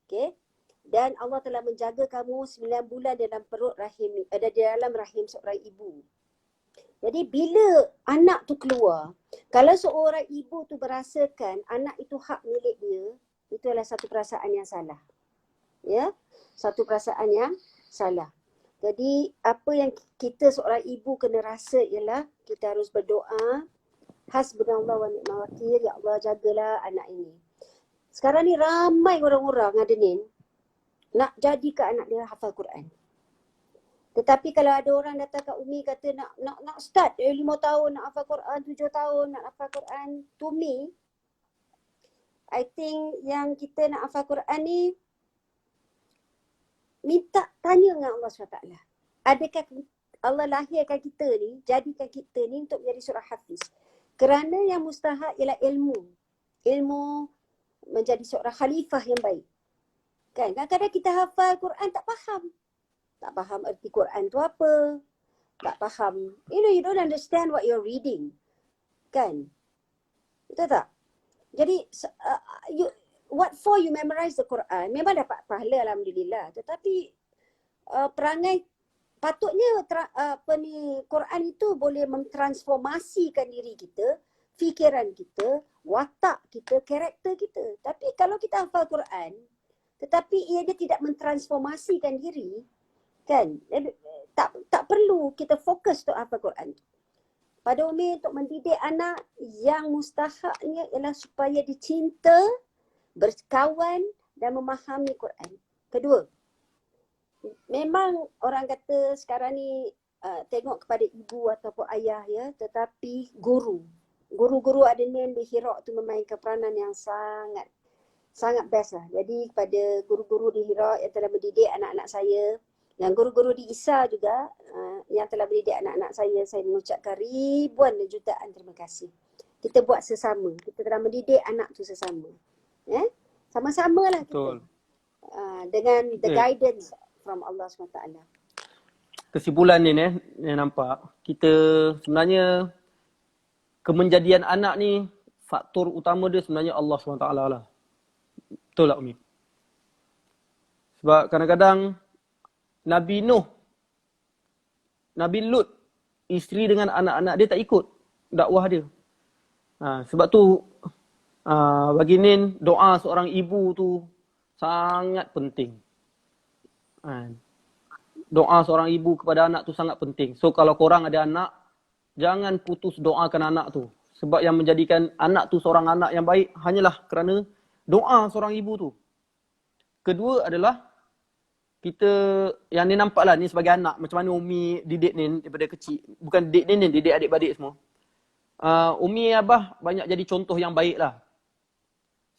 Okay? Dan Allah telah menjaga kamu 9 bulan dalam perut rahim, ada di dalam rahim seorang ibu. Jadi bila anak tu keluar, kalau seorang ibu tu berasakan anak itu hak milik dia, itu adalah satu perasaan yang salah. Ya, satu perasaan yang salah. Jadi apa yang kita seorang ibu kena rasa ialah kita harus berdoa, hasbunallah wa ni'mal wakil, ya Allah jagalah anak ini. Sekarang ni ramai orang-orang Adenin nak jadikan anak dia hafal Quran. Tetapi kalau ada orang datang kat Umi kata nak start 5 tahun nak hafal Quran, 7 tahun nak hafal Quran, to me I think yang kita nak hafal Quran ni minta tanya dengan Allah SWT. Adakah Allah lahirkan kita ni, jadikan kita ni untuk menjadi seorang hafiz? Kerana yang mustahak ialah ilmu. Ilmu menjadi seorang khalifah yang baik. Kan? Kadang-kadang kita hafal Quran tak faham. Tak faham erti Quran tu apa. Tak faham. You don't understand what you're reading. Kan? Betul tak? Jadi, what for you memorize the Quran? Memang dapat pahala Alhamdulillah. Tetapi, perangai, patutnya Quran itu boleh mentransformasikan diri kita, fikiran kita, watak kita, karakter kita. Tapi kalau kita hafal Quran, tetapi dia tidak mentransformasikan diri, kan, tak perlu kita fokus untuk hafal Quran. Pada Umi untuk mendidik anak yang mustahaknya ialah supaya dicinta, berkawan dan memahami Quran. Kedua, memang orang kata sekarang ni tengok kepada ibu ataupun ayah ya, tetapi guru-guru Adenin di Hira tu memainkan peranan yang sangat best lah. Jadi kepada guru-guru di Hira yang telah mendidik anak-anak saya, dan guru-guru di ISA juga yang telah mendidik anak-anak saya mengucapkan ribuan dan jutaan terima kasih. Kita buat sesama. Kita telah mendidik anak tu sesama. Sama-sama lah kita. Dengan the guidance from Allah SWT. Kesimpulan ni nampak. Kita sebenarnya kemenjadian anak ni, faktor utama dia sebenarnya Allah SWT lah. Betul tak Umi? Sebab kadang-kadang Nabi Nuh, Nabi Lut, isteri dengan anak-anak dia tak ikut dakwah dia. Sebab tu bagi Nin, doa seorang ibu tu sangat penting. doa seorang ibu kepada anak tu sangat penting. So kalau korang ada anak, jangan putus doakan anak tu. Sebab yang menjadikan anak tu seorang anak yang baik hanyalah kerana doa seorang ibu tu. Kedua adalah kita, yang ni nampak lah ni sebagai anak, macam mana Umi didik Nin daripada kecil. Bukan didik Nin, didik adik-beradik semua. Umi Abah banyak jadi contoh yang baik lah.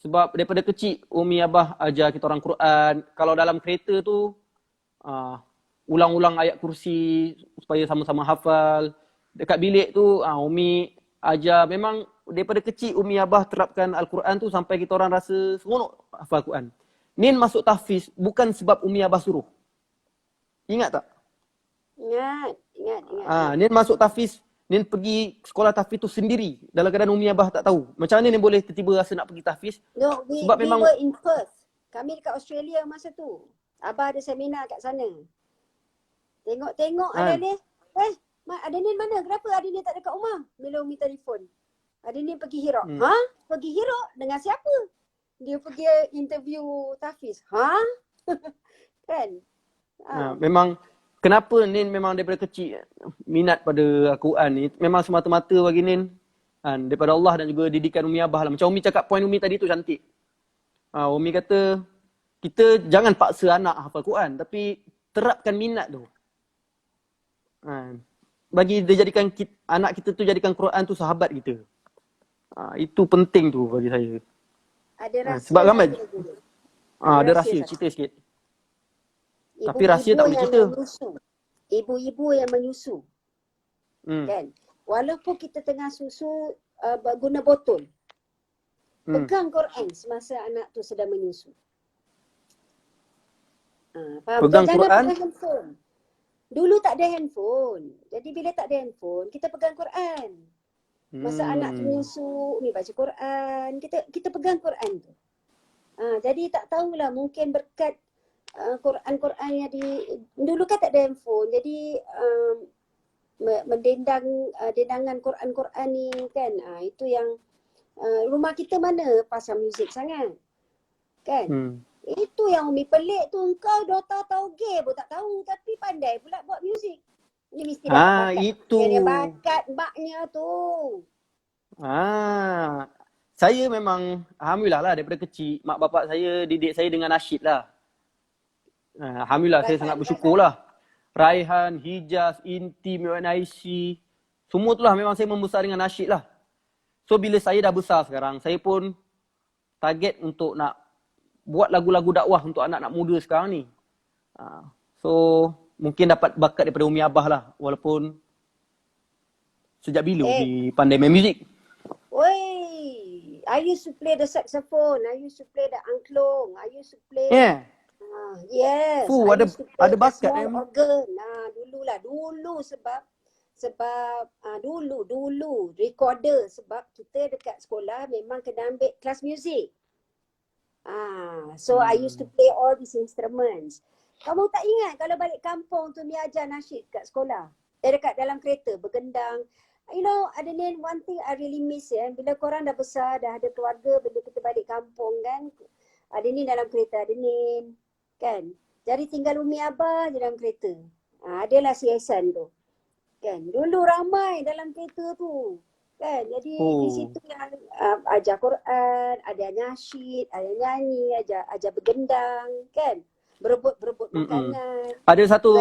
Sebab daripada kecil Umi Abah ajar kita orang Quran. Kalau dalam kereta tu ulang-ulang ayat kursi supaya sama-sama hafal. Dekat bilik tu Umi ajar. Memang daripada kecil Umi Abah terapkan Al-Quran tu sampai kita orang rasa seronok hafal Al-Quran. Nin masuk tahfiz bukan sebab Umi Abah suruh. Ingat tak? Ingat. Nin masuk tahfiz, Nin pergi sekolah tahfiz tu sendiri. Dalam keadaan Umi Abah tak tahu. Macam mana Nin boleh tiba-tiba rasa nak pergi tahfiz? No, we were in Perth. Kami dekat Australia masa tu. Abah ada seminar kat sana. Tengok ada ni. Ada ni mana? Kenapa ada ni tak ada kat rumah? Bila Umi telefon. Ada ni pergi Hira. Pergi Hira? Dengan siapa? Dia pergi interview tahfiz. Kan? Memang kenapa Nin memang daripada kecil minat pada Al-Quran ni memang semata-mata bagi Nin daripada Allah dan juga didikan Umi Abah lah. Macam Umi cakap, poin Umi tadi tu cantik. Umi kata kita jangan paksa anak hafal Quran, tapi terapkan minat tu. Bagi dia jadikan anak kita tu jadikan Quran tu sahabat kita. Itu penting tu bagi saya. Ada rahsia. Sebab ramai. Ada rahsia, cerita sikit. Tapi rahsia tak boleh cerita. Ibu-ibu yang menyusu. Kan? Walaupun kita tengah susu guna botol. Pegang Quran semasa anak tu sedang menyusu. Faham? Pegang Jangan Quran. pegang handphone. Dulu tak ada handphone. Jadi bila tak ada handphone, kita pegang Quran. Masa anak tu menyusu, Umi baca Quran, kita pegang Quran tu. Jadi tak tahulah, mungkin berkat Quran-Quran yang dulu kan tak ada handphone. Jadi dendangan Quran-Quran ni kan, itu yang rumah kita mana pasang muzik sangat. Kan? Itu yang Umi pelik tu, engkau dah tahu game pun tak tahu tapi pandai pula buat muzik. Ini mesti bakat. Itu. Dia bakat maknya tu. Saya memang alhamdulillah lah daripada kecil mak bapak saya didik saya dengan nasyid lah. Alhamdulillah saya sangat bersyukur lah. Raihan, Hijaz, Inti, MUNIC, semua tu lah memang saya membesar dengan nasyid lah. So bila saya dah besar sekarang, saya pun target untuk nak buat lagu-lagu dakwah untuk anak-anak muda sekarang ni. So mungkin dapat bakat daripada Umi Abah lah. Walaupun sejak bila Umi pandai main muzik? I used to play the saxophone. I used to play the angklung. I used to play. Yes. Ada bakat organ. Dulu sebab dulu recorder, sebab kita dekat sekolah memang kena ambil kelas muzik. So I used to play all these instruments. Kamu tak ingat kalau balik kampung tu Mia ajar nasyid kat sekolah? Dekat dalam kereta bergendang. You know, ada ni one thing I really miss bila korang dah besar, dah ada keluarga, bila kita balik kampung kan, ada ni dalam kereta, ada ni kan. Jadi tinggal Umi Abah je dalam kereta. Adalah siasan tu. Kan, dulu ramai dalam kereta tu. Kan, jadi di situ yang ajar Quran, ada nasyid, ada nyanyi, ajar bergendang, kan. Berebut makanan. Ada satu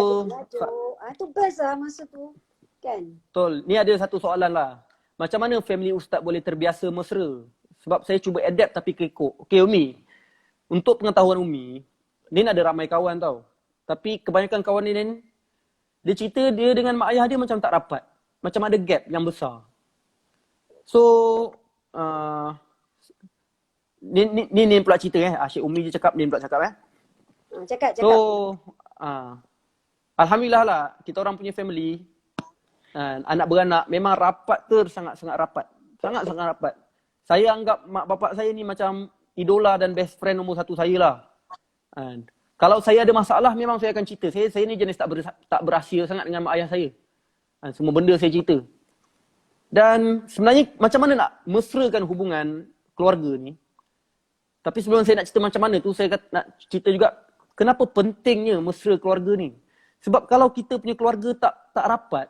tu best lah masa tu. Kan? Betul. Ni ada satu soalan lah. Macam mana family Ustaz boleh terbiasa mesra? Sebab saya cuba adapt tapi kekok. Okey Umi, untuk pengetahuan Umi, Nin ada ramai kawan tau. Tapi kebanyakan kawan Nin, dia cerita dia dengan mak ayah dia macam tak rapat. Macam ada gap yang besar. So, Nin pula cerita Asyik Umi je cakap, Nin pula cakap Cakap. So, alhamdulillah lah, kita orang punya family, anak beranak memang rapat sangat-sangat rapat. Sangat-sangat rapat. Saya anggap mak bapak saya ni macam idola dan best friend nombor satu saya lah. Kalau saya ada masalah memang saya akan cerita. Saya ni jenis tak berahsia sangat dengan mak ayah saya. Semua benda saya cerita. Dan sebenarnya macam mana nak mesrakan hubungan keluarga ni. Tapi sebelum saya nak cerita macam mana tu, saya nak cerita juga kenapa pentingnya mesra keluarga ni. Sebab kalau kita punya keluarga tak rapat,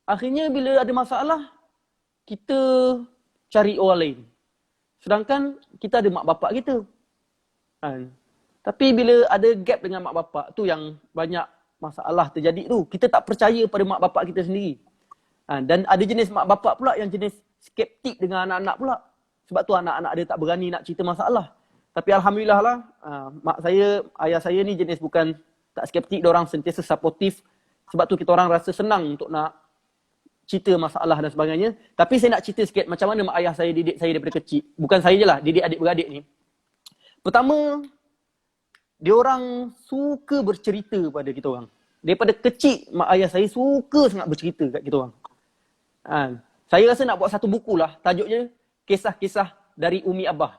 akhirnya bila ada masalah, kita cari orang lain. Sedangkan kita ada mak bapak kita. Kan? Tapi bila ada gap dengan mak bapak, tu yang banyak masalah terjadi tu. Kita tak percaya pada mak bapak kita sendiri. Dan ada jenis mak bapak pula yang jenis skeptik dengan anak-anak pula. Sebab tu anak-anak dia tak berani nak cerita masalah. Tapi Alhamdulillah lah, mak saya, ayah saya ni jenis bukan tak skeptik, diorang sentiasa supportive. Sebab tu kita orang rasa senang untuk nak cerita masalah dan sebagainya. Tapi saya nak cerita sikit macam mana mak ayah saya didik saya daripada kecil. Bukan saya je lah, didik adik-beradik ni. Pertama, diorang suka bercerita pada kita orang. Daripada kecil, mak ayah saya suka sangat bercerita kat kita orang. Saya rasa nak buat satu buku lah, tajuk je Kisah-Kisah dari Umi Abah.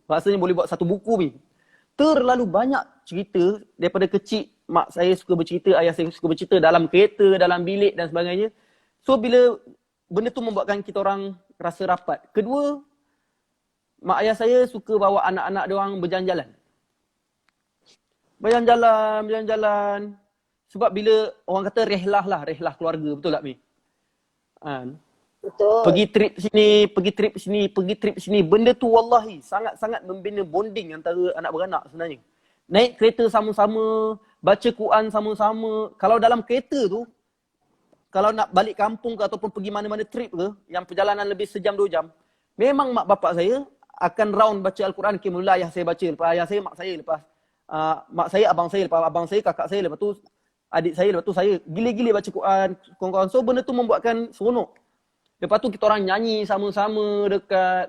Rasanya boleh buat satu buku ni. Terlalu banyak cerita daripada kecil. Mak saya suka bercerita, ayah saya suka bercerita dalam kereta, dalam bilik dan sebagainya. So bila benda tu membuatkan kita orang rasa rapat. Kedua, mak ayah saya suka bawa anak-anak dia orang berjalan-jalan. Berjalan-jalan. Sebab bila orang kata rehlah keluarga, betul tak Mi? Betul. Pergi trip sini. Benda tu wallahi sangat-sangat membina bonding antara anak beranak sebenarnya. Naik kereta sama-sama, baca Quran sama-sama. Kalau dalam kereta tu, kalau nak balik kampung ke ataupun pergi mana-mana trip ke, yang perjalanan lebih sejam 2 jam, memang mak bapak saya akan round baca Al-Quran. Mula ayah saya baca, lepas ayah saya mak saya, lepas mak saya abang saya, lepas abang saya kakak saya, lepas tu adik saya, lepas tu saya. Gila-gila baca Quran, kawan-kawan. So benda tu membuatkan seronok. Lepas tu kita orang nyanyi sama-sama dekat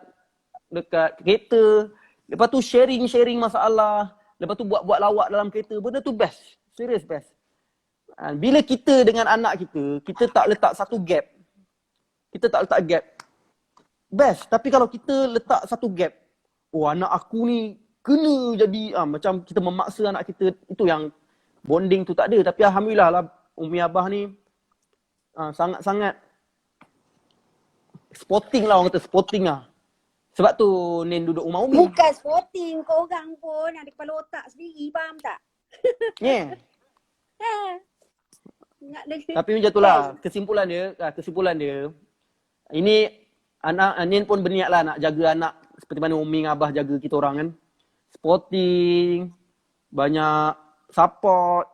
kereta. Lepas tu sharing masalah. Lepas tu buat lawak dalam kereta. Benda tu best. Serius best. Bila kita dengan anak kita tak letak satu gap. Best. Tapi kalau kita letak satu gap. Anak aku ni kena jadi. Macam kita memaksa anak kita. Itu yang bonding tu tak ada. Tapi Alhamdulillah lah. Umi Abah ni sangat-sangat sporting lah, orang kata sporting lah. Sebab tu Nin duduk rumah Umi. Bukan sporting, korang pun ada kepala otak sendiri, faham tak? Yeah. Nak dengar. Tapi macam tu lah, kesimpulan dia, ini anak Nin pun berniat lah nak jaga anak seperti mana Umi dengan Abah jaga kita orang kan. Sporting, banyak support,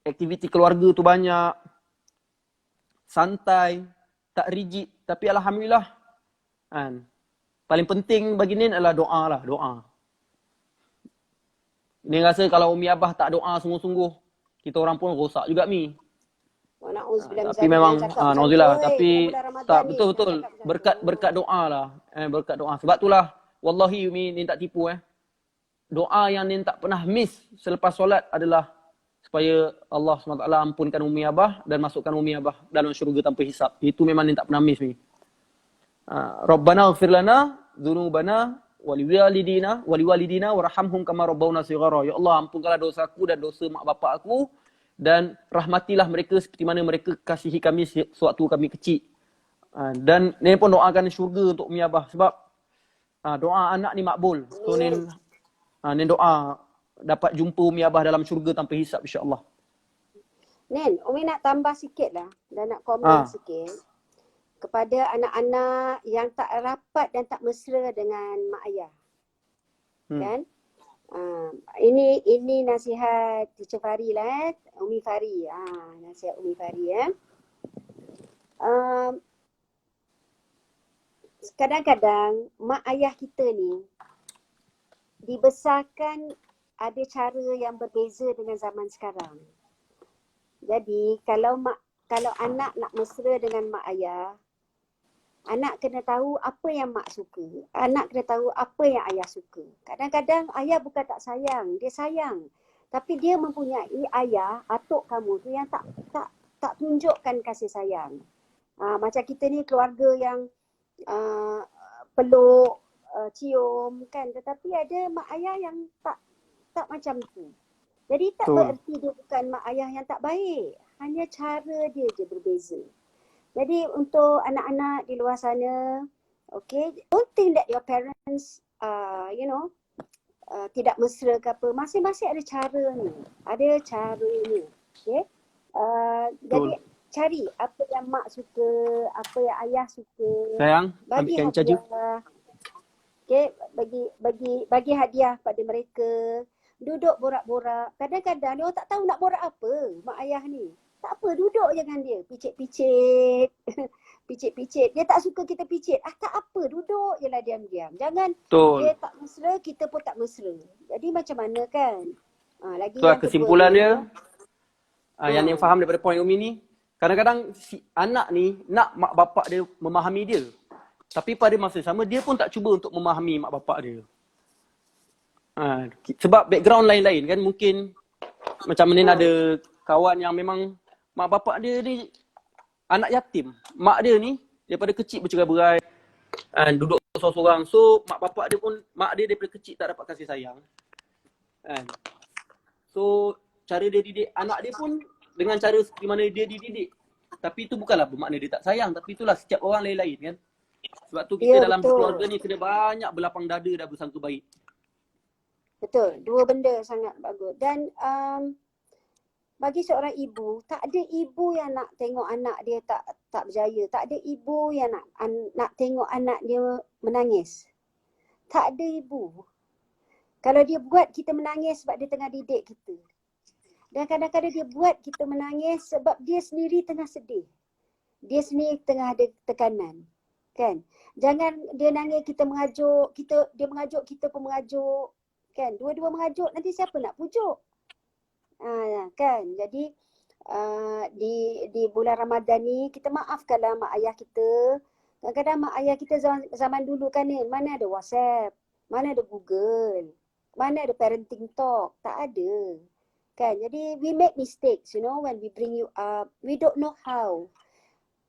aktiviti keluarga tu banyak, santai, tak rigid. Tapi Alhamdulillah, paling penting bagi Nin adalah doa lah, doa. Nin rasa kalau Umi Abah tak doa sungguh-sungguh, kita orang pun rosak juga Mi. Tapi memang, nauzubillah, tapi tak, betul-betul, berkat doa lah. Berkat doa. Sebab itulah, wallahi Umi, Nin tak tipu doa yang Nin tak pernah miss selepas solat adalah supaya Allah SWT ampunkan Umi Abah dan masukkan Umi Abah dalam syurga tanpa hisap. Itu memang Nin tak pernah miss ni. Rabbana ighfir lana dzunubana waliwalidina warhamhum kama rabbawna shighara. Ya Allah, ampunkanlah dosaku dan dosa mak bapak aku dan rahmatilah mereka seperti mana mereka kasihi kami sewaktu kami kecil. Dan Nin pun doakan syurga untuk Umi Abah sebab doa anak ni makbul. So Nin doa dapat jumpa Umi Abah dalam syurga tanpa hisap insya-Allah. Nen, Umi nak tambah sikit lah dan nak komen sikit kepada anak-anak yang tak rapat dan tak mesra dengan mak ayah. Kan? Ini nasihat Teacher Fari lah Umi Fari. Nasihat Umi Fari kadang-kadang mak ayah kita ni dibesarkan ada cara yang berbeza dengan zaman sekarang. Jadi kalau anak nak mesra dengan mak ayah, anak kena tahu apa yang mak suka. Anak kena tahu apa yang ayah suka. Kadang-kadang ayah bukan tak sayang, dia sayang. Tapi dia mempunyai ayah, atuk kamu tu yang tak tunjukkan kasih sayang. Macam kita ni keluarga yang peluk, cium kan. Tetapi ada mak ayah yang tak macam tu. Jadi tak bererti dia bukan mak ayah yang tak baik. Hanya cara dia je berbeza. Jadi untuk anak-anak di luar sana, okay, don't think that your parents, tidak mesra ke apa. Masing-masing ada cara ni. Ada cara ni. Okay. Jadi Betul. cari apa yang mak suka, apa yang ayah suka, Sayang, ambil bagi kain caja. hadiah. Okay, bagi hadiah pada mereka. Duduk borak-borak. Kadang-kadang dia orang tak tahu nak borak apa, mak ayah ni. Tak apa, duduk je dengan dia. Picit-picit. Picit-picit. Dia tak suka kita picit. Tak apa, duduk je lah diam-diam. Jangan dia Betul. tak mesra, kita pun tak mesra. Jadi macam mana kan? Lagi Itulah yang kedua kesimpulan ni. dia. Yang Ha, faham daripada poin Umi ni, kadang-kadang si anak ni nak mak bapak dia memahami dia. Tapi pada masa sama, dia pun tak cuba untuk memahami mak bapak dia. Sebab background lain-lain kan, mungkin macam Menin ha. ada kawan yang memang mak bapak dia ni anak yatim. Mak dia ni daripada kecil bercerai-berai, duduk seorang-seorang. So mak bapak dia pun, mak dia daripada kecil tak dapat kasih sayang. So cara dia didik anak dia pun dengan cara seperti mana dia dididik. Tapi itu bukanlah bermakna dia tak sayang, tapi itulah setiap orang lain-lain kan. Sebab tu kita Ya, dalam betul. keluarga ni kena banyak berlapang dada dan bersangka baik. Betul. Dua benda sangat bagus. Dan bagi seorang ibu, tak ada ibu yang nak tengok anak dia tak berjaya. Tak ada ibu yang nak tengok anak dia menangis. Tak ada ibu. Kalau dia buat kita menangis sebab dia tengah didik kita. Dan kadang-kadang dia buat kita menangis sebab dia sendiri tengah sedih. Dia sendiri tengah ada tekanan. Kan? Jangan dia nangis kita mengajuk, dia mengajuk kita pun mengajuk. Kan? Dua-dua mengajuk, nanti siapa nak pujuk? Kan? Jadi di bulan Ramadan ni kita maafkanlah mak ayah kita. Kadang-kadang mak ayah kita zaman dulu kan ni, mana ada WhatsApp, mana ada Google, mana ada parenting talk, tak ada. Kan? Jadi we make mistakes, when we bring you up, we don't know how.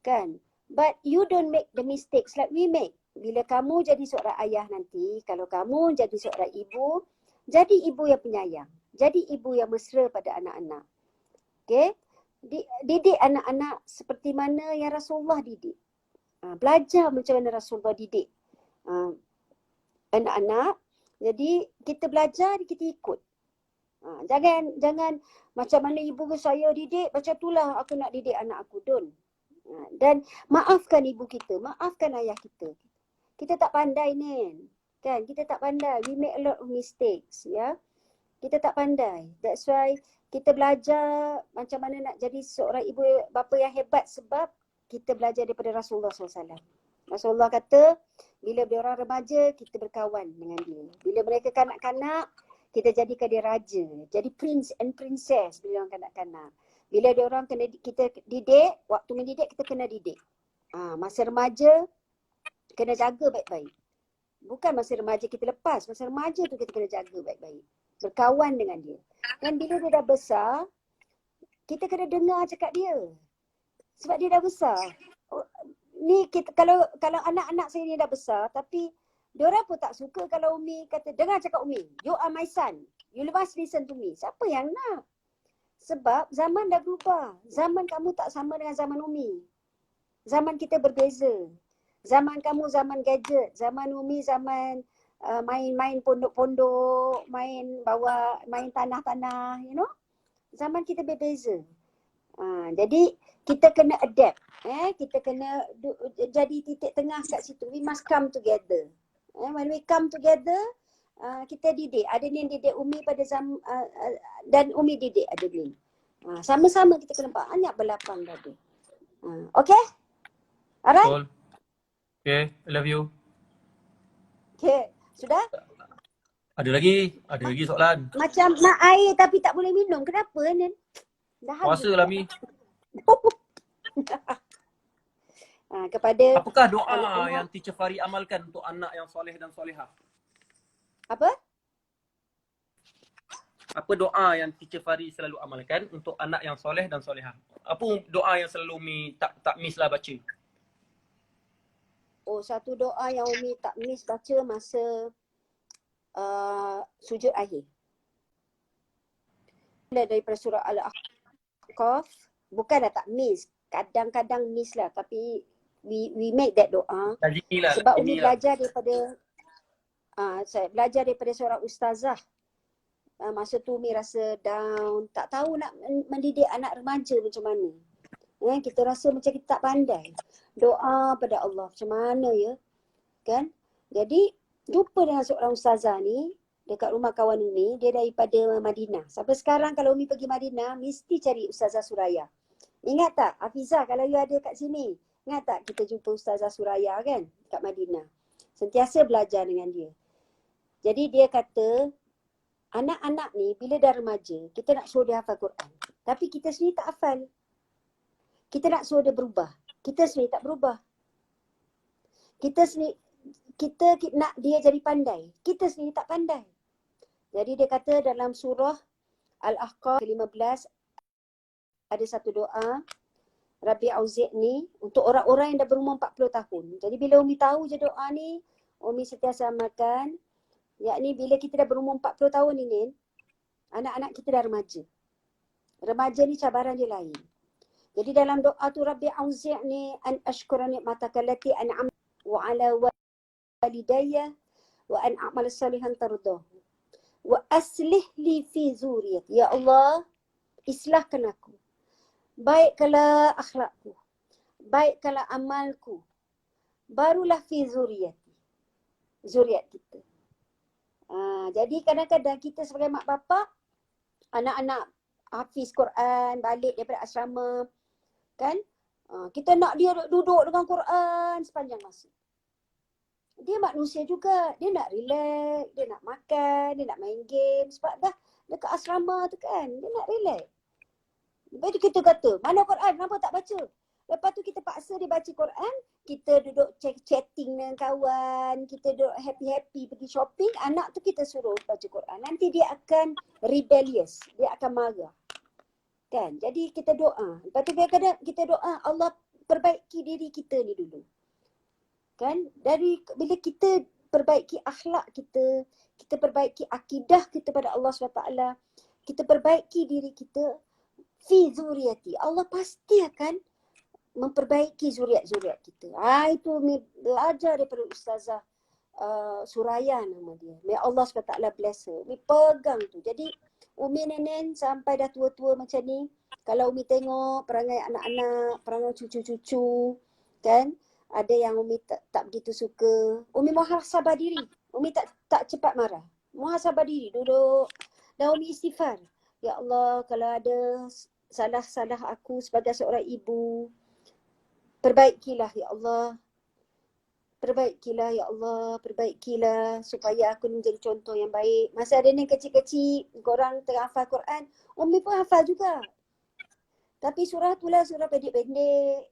Kan? But you don't make the mistakes like we make. Bila kamu jadi seorang ayah nanti, kalau kamu jadi seorang ibu, jadi ibu yang penyayang. Jadi ibu yang mesra pada anak-anak. Okay? Didik anak-anak seperti mana yang Rasulullah didik. Belajar macam mana Rasulullah didik anak-anak. Jadi kita belajar, kita ikut. Jangan macam mana ibu saya didik, macam itulah aku nak didik anak aku. Don't. Dan maafkan ibu kita, maafkan ayah kita. Kita tak pandai ni. Kan? Kita tak pandai. We make a lot of mistakes. Ya. Kita tak pandai. That's why kita belajar macam mana nak jadi seorang ibu bapa yang hebat sebab kita belajar daripada Rasulullah SAW. Rasulullah kata, bila dia orang remaja, kita berkawan dengan dia. Bila mereka kanak-kanak, kita jadikan dia raja. Jadi prince and princess bila orang kanak-kanak. Bila dia orang kita didik, waktu mendidik kita kena didik. Masa remaja, kena jaga baik-baik. Bukan masa remaja kita lepas. Masa remaja tu kita kena jaga baik-baik. Berkawan dengan dia. Dan bila dia dah besar, kita kena dengar cakap dia. Sebab dia dah besar. Ni kita, kalau anak-anak saya ni dah besar, tapi diorang pun tak suka kalau Umi kata, dengar cakap Umi, you are my son. You must listen to me. Siapa yang nak? Sebab zaman dah berubah. Zaman kamu tak sama dengan zaman Umi. Zaman kita berbeza. Zaman kamu zaman gadget. Zaman Umi zaman main-main pondok-pondok, main tanah-tanah, Zaman kita berbeza. Jadi kita kena adapt. Kita kena jadi titik tengah kat situ. We must come together. When we come together, kita didik. Adenin didik Umi pada zaman dan Umi didik Adenin. Sama-sama kita kena banyak berlapang dada. Okay? Alright? Betul. Okay, I love you. Okay, sudah? Ada lagi soalan. Macam nak air tapi tak boleh minum. Kenapa Nen? Dah habis. Puasa lah Mi. Kepada Apakah doa yang Teacher Fari amalkan untuk anak yang soleh dan solehah? apa? Apa doa yang Teacher Fari selalu amalkan untuk anak yang soleh dan solehah? Apa doa yang selalu Mi tak miss lah baca? Satu doa yang Umi tak miss baca masa sujud akhir. Daripada surah Al-Ahqaf, bukanlah tak miss, kadang-kadang miss lah, tapi we make that doa. Sebab Umi belajar daripada saya belajar daripada seorang ustazah Masa tu Umi rasa down, tak tahu nak mendidik anak remaja macam mana. Kita rasa macam kita tak pandai. Doa pada Allah macam mana ya. Kan? Jadi jumpa dengan seorang ustazah ni dekat rumah kawan Umi, dia daripada Madinah. Sampai sekarang kalau Umi pergi Madinah mesti cari Ustazah Suraya. Ingat tak Hafizah kalau you ada kat sini? Ingat tak kita jumpa Ustazah Suraya kan kat Madinah. Sentiasa belajar dengan dia. Jadi dia kata anak-anak ni bila dah remaja kita nak suruh dia hafal Quran. Tapi kita sendiri tak hafal. Kita nak suruh dia berubah. Kita sendiri tak berubah. Kita nak dia jadi pandai. Kita sendiri tak pandai. Jadi dia kata dalam surah Al-Ahqaf ke-15 ada satu doa. Rabbi auzi'ni untuk orang-orang yang dah berumur 40 tahun. Jadi bila Umi tahu je doa ni, Umi sentiasa amalkan. Yakni bila kita dah berumur 40 tahun ini, anak-anak kita dah remaja. Remaja ni cabaran dia lain. Jadi dalam doa tu Rabbi auzi'ni an ashkura ni'mataka allati an'amta wa ala walidayya wa an a'mal salihan tardah wa aslih li fi zuriyati. Ya Allah, islahkan aku. Baikkanlah akhlakku. Baikkanlah amalku. Barulah fi zuriyati. Zuriat kita. Jadi kadang-kadang kita sebagai mak bapak, anak-anak hafiz Quran, balik daripada asrama, kan? Kita nak dia duduk dengan Quran sepanjang masa. Dia manusia juga. Dia nak relax, dia nak makan, dia nak main game. Sebab dah dekat asrama tu kan, dia nak relax. Lepas tu kita kata, mana Quran? Kenapa tak baca? Lepas tu kita paksa dia baca Quran, kita duduk chatting dengan kawan, kita duduk happy-happy pergi shopping, anak tu kita suruh baca Quran. Nanti dia akan rebellious, dia akan marah. Kan? Jadi kita doa. Lepas tu kadang-kadang kita doa, Allah perbaiki diri kita ni dulu. Kan? Dari bila kita perbaiki akhlak kita, kita perbaiki akidah kita pada Allah SWT, kita perbaiki diri kita, fi zuriyati. Allah pasti akan memperbaiki zuriat-zuriat kita. Itu Umi belajar daripada Ustazah Suraya nama dia. May Allah SWT bless her. Umi pegang tu. Jadi Umi nenek sampai dah tua-tua macam ni, kalau Umi tengok perangai anak-anak, perangai cucu-cucu, kan? Ada yang Umi tak begitu suka. Umi muhasabah diri. Umi tak cepat marah. Muhasabah diri. Duduk. Dan Umi istighfar. Ya Allah, kalau ada salah-salah aku sebagai seorang ibu, perbaikilah ya Allah. Perbaikilah ya Allah. Perbaikilah supaya aku menjadi contoh yang baik. Masa ada ni kecil-kecil, korang tengah hafal Quran, Umi pun hafal juga. Tapi surah tu lah surah pendek-pendek.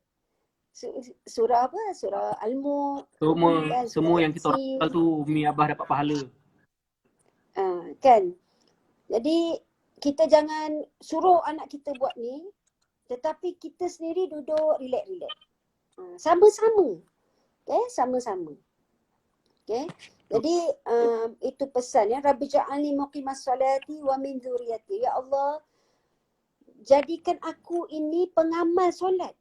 Surah apa? Surah Al-Mulk. Semua yang kita hafal tu Umi Abah dapat pahala. Kan? Jadi kita jangan suruh anak kita buat ni, tetapi kita sendiri duduk relax-relax. Sama-sama. Okay, sama-sama. Okay. Jadi itu pesan ya. Rabbi ja'alni muqimas salati wa min dzurriyyati. Ya Allah, jadikan aku ini pengamal solat.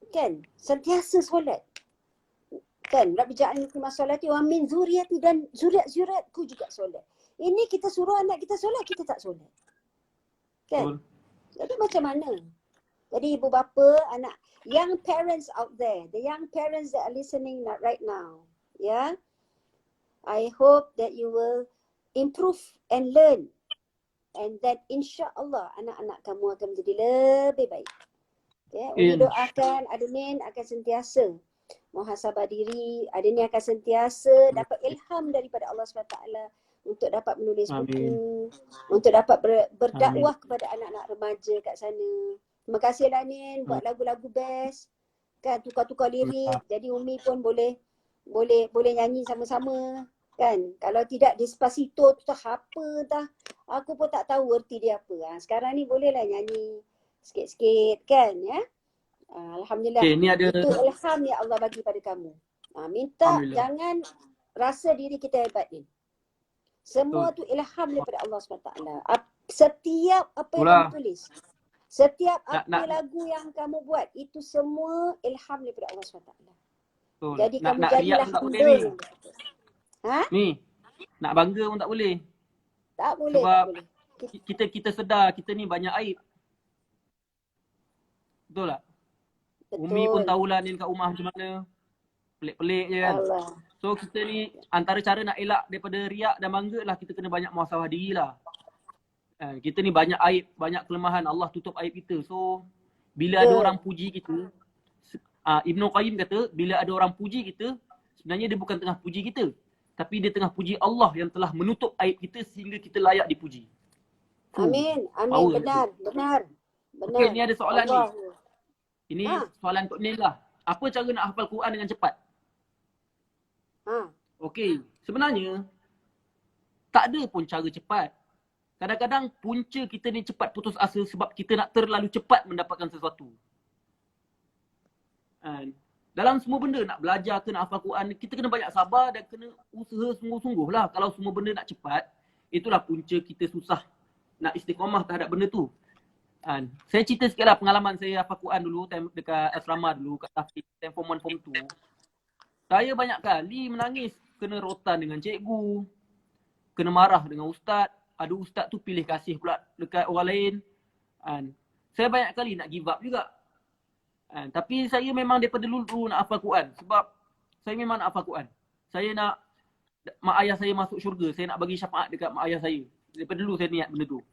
Kan? Sentiasa solat. Kan? Rabbi ja'alni muqimas salati wa min dzurriyyati, dan zuriat-zuriatku juga solat. Ini kita suruh anak kita solat, kita tak solat. Kan? Jadi macam mana? Jadi ibu bapa, anak, young parents out there, the young parents that are listening right now, yeah, I hope that you will improve and learn, and that insya-Allah anak-anak kamu akan menjadi lebih baik. Okay? Umi doakan Admin akan sentiasa muhasabah diri, Admin akan sentiasa dapat ilham daripada Allah SWT untuk dapat menulis buku, untuk dapat berdakwah kepada anak-anak remaja kat sana. Terima kasih lah Nin buat lagu-lagu best. Kan, tukar-tukar lirik. Jadi Umi pun boleh nyanyi sama-sama. Kan, kalau tidak Despacito tu apa dah. Aku pun tak tahu erti dia apa. Sekarang ni bolehlah nyanyi sikit-sikit kan ya. Alhamdulillah. Ni ada... Itu ilham yang Allah bagi pada kamu. Minta jangan rasa diri kita hebat ni. Semua tu ilham daripada Allah SWT. Setiap apa yang kamu tulis, setiap lagu yang kamu buat, itu semua ilham daripada Allah SWT. Jadi kamu jadilah hamba. Ni, nak bangga pun tak boleh. Tak boleh, tak Sebab boleh. kita sedar kita ni banyak aib. Betul tak? Umi pun Betul. tahulah Nin kat rumah macam mana. Pelik-pelik je kan. Allah. So kita ni antara cara nak elak daripada riak dan bangga lah kita kena banyak muhasabah diri lah. Kita ni banyak aib, banyak kelemahan. Allah tutup aib kita. So bila ada orang puji kita, Ibnu Qayyim kata bila ada orang puji kita, sebenarnya dia bukan tengah puji kita, tapi dia tengah puji Allah yang telah menutup aib kita sehingga kita layak dipuji. Amin. Amin. Power Benar. tu. Benar. Benar. Okey, ni ada soalan Allah. ni. Ini Ha. soalan untuk Nil lah. Apa cara nak hafal Quran dengan cepat? Ha. Okey, sebenarnya tak ada pun cara cepat. Kadang-kadang punca kita ni cepat putus asa sebab kita nak terlalu cepat mendapatkan sesuatu. Dalam semua benda nak belajar ke nak hafal Quran, kita kena banyak sabar dan kena usaha sungguh-sungguh lah. Kalau semua benda nak cepat, itulah punca kita susah nak istiqamah terhadap benda tu. Saya cerita sikit lah pengalaman saya hafal Quran dulu dekat asrama dulu, kat Tafiq, time form 1, form 2. Saya banyak kali menangis, kena rotan dengan cikgu, kena marah dengan ustaz. Ada ustaz tu pilih kasih pula dekat orang lain. Saya banyak kali nak give up juga. Tapi saya memang daripada dulu nak hafal Quran. Sebab saya memang nak hafal Quran. Saya nak mak ayah saya masuk syurga. Saya nak bagi syafaat dekat mak ayah saya. Daripada dulu saya niat benda tu.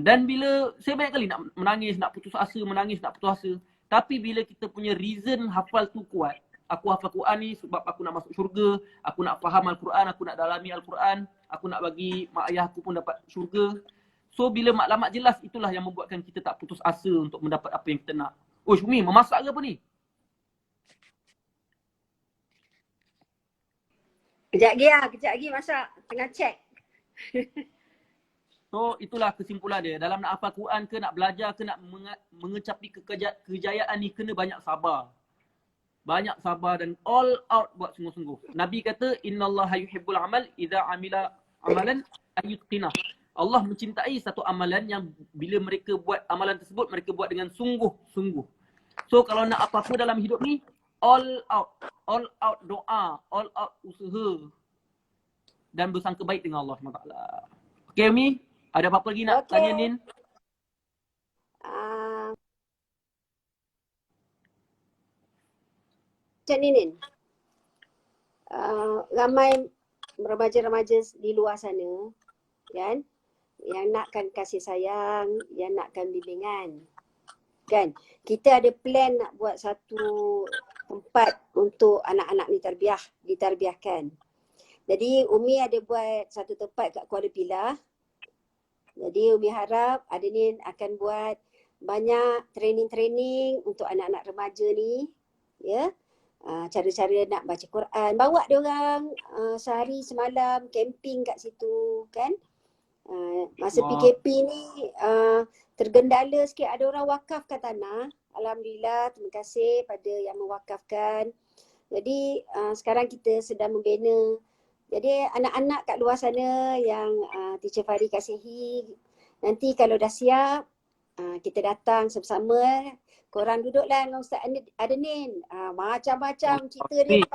Dan bila saya banyak kali nak menangis, nak putus asa, menangis, nak putus asa. Tapi bila kita punya reason hafal tu kuat, aku hafal Quran ni sebab aku nak masuk syurga, aku nak faham Al-Quran, aku nak dalami Al-Quran, aku nak bagi mak ayah aku pun dapat syurga. So bila maklumat jelas, itulah yang membuatkan kita tak putus asa untuk mendapat apa yang kita nak. Oh Syumi, memasak ke apa ni? Kejap lagi masak. Tengah check. So itulah kesimpulan dia. Dalam nak hafal Quran ke, nak belajar ke, nak mengecapi kejayaan ni, kena banyak sabar. Banyak sabar dan all out buat sungguh-sungguh. Nabi kata, innallaha yuhibbul amal idza amila amalan ayyutqinah. Allah mencintai satu amalan yang bila mereka buat amalan tersebut, mereka buat dengan sungguh-sungguh. So kalau nak apa-apa dalam hidup ni, all out doa, all out usaha dan bersangka baik dengan Allah SWT. Okay Umi, ada apa-apa lagi nak tanya Nin? Macam ni Nin. Ramai remaja-remaja di luar sana kan, yang nakkan kasih sayang, yang nakkan bimbingan. Kan? Kita ada plan nak buat satu tempat untuk anak-anak ni ditarbiahkan. Jadi Umi ada buat satu tempat kat Kuala Pilah. Jadi Umi harap Adenin akan buat banyak training-training untuk anak-anak remaja ni, ya. Cara-cara nak baca Quran, bawa dia orang sehari semalam camping kat situ kan. Masa PKP ni tergendala sikit, ada orang wakafkan tanah. Alhamdulillah, terima kasih pada yang mewakafkan. Jadi sekarang kita sedang membina. Jadi anak-anak kat luar sana yang Teacher Fahri kasihi, nanti kalau dah siap kita datang sama-sama. Korang duduklah dengan Ustaz Adenin. Macam-macam cerita dia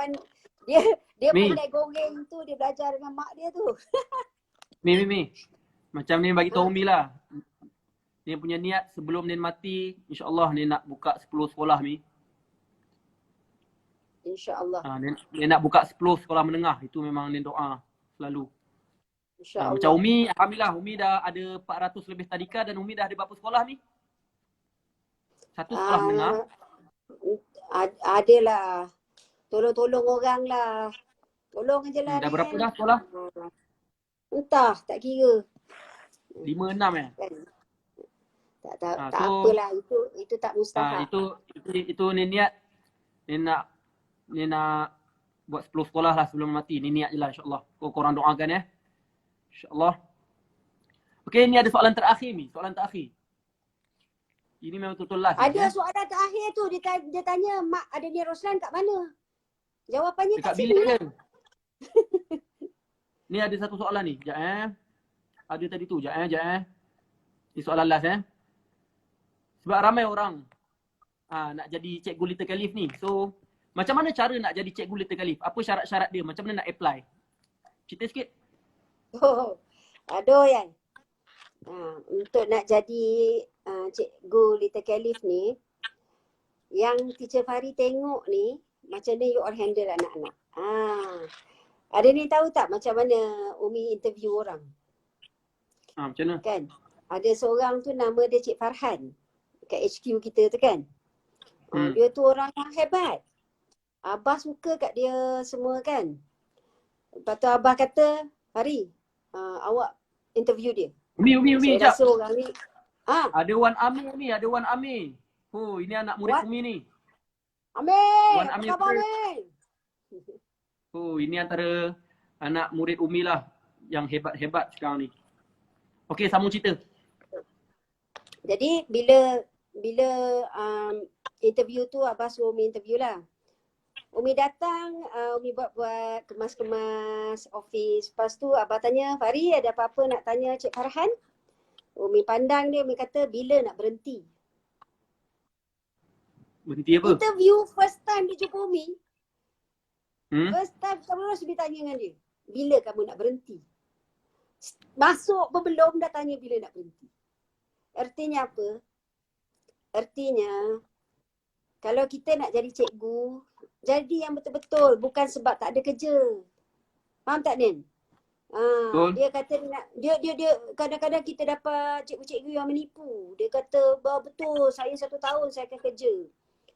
pandai goreng tu, dia belajar dengan mak dia tu. Mi. Macam Nin bagi tahu Umi lah. Nin punya niat sebelum Nin mati, insya-Allah Nin nak buka 10 sekolah Mi. InsyaAllah. Nin nak buka 10 sekolah menengah. Itu memang Nin doa selalu. InsyaAllah. Macam Umi, alhamdulillah Umi dah ada 400 lebih tadika dan Umi dah ada berapa sekolah Mi? Satu sekolah menengah. Adalah. Tolong-tolong orang lah. Tolong je lah. Dah berapa dah sekolah? Entah, tak kira. 5-6 Tak so, apalah, itu tak mustahak. Itu Nin niat. Nin nak buat 10 sekolah lah sebelum mati. Ni niat je lah insya-Allah. Korang doakan insya-Allah. Okey, ni ada soalan terakhir Mi. Soalan terakhir. Ini memang betul-betul last. Ada soalan terakhir tu, dia tanya Mak Adenin Roslan kat mana? Jawapannya dekat kat sini. bilik kan? Ni ada satu soalan ni. Sekejap Ada tadi tu. Sekejap Ni soalan last Sebab ramai orang nak jadi cikgu Little Khalif ni. So, macam mana cara nak jadi cikgu Little Khalif? Apa syarat-syarat dia? Macam mana nak apply? Cerita sikit. Aduh ya. Untuk nak jadi cikgu Little Caliph ni, yang teacher Fari tengok ni, macam mana you all handle anak-anak. Ada ni tahu tak macam mana Umi interview orang? Macam mana? Kan? Ada seorang tu nama dia Cik Farhan kat HQ kita tu kan. Dia tu orang yang hebat. Abah suka kat dia semua kan. Lepas tu Abah kata, Fari, awak interview dia. Umi, Saya jap. rasa orang ni. Ada Wan Amir ni, ada Wan Amir. Oh, ini anak murid Umi ni. Amir, Wan apa Amir khabar First. Amir? Oh, ini antara anak murid Umi lah yang hebat-hebat sekarang ni. Okey, sambung cerita. Jadi bila interview tu Abah suruh Umi interview lah. Umi datang, Umi buat kemas-kemas office. Lepas tu Abah tanya, Fari ada apa-apa nak tanya Cik Farhan? Umi pandang dia, Umi kata bila nak berhenti? Berhenti apa? Interview first time dia jumpa Umi. Hmm? First time terus Umi tanya dengan dia, bila kamu nak berhenti? Masuk belum dah tanya bila nak berhenti. Artinya apa? Artinya kalau kita nak jadi cikgu, jadi yang betul-betul, bukan sebab tak ada kerja. Faham tak, Nen? Dia kata dia kadang-kadang kita dapat cikgu-cikgu yang menipu. Dia kata, betul, saya 1 tahun saya akan kerja.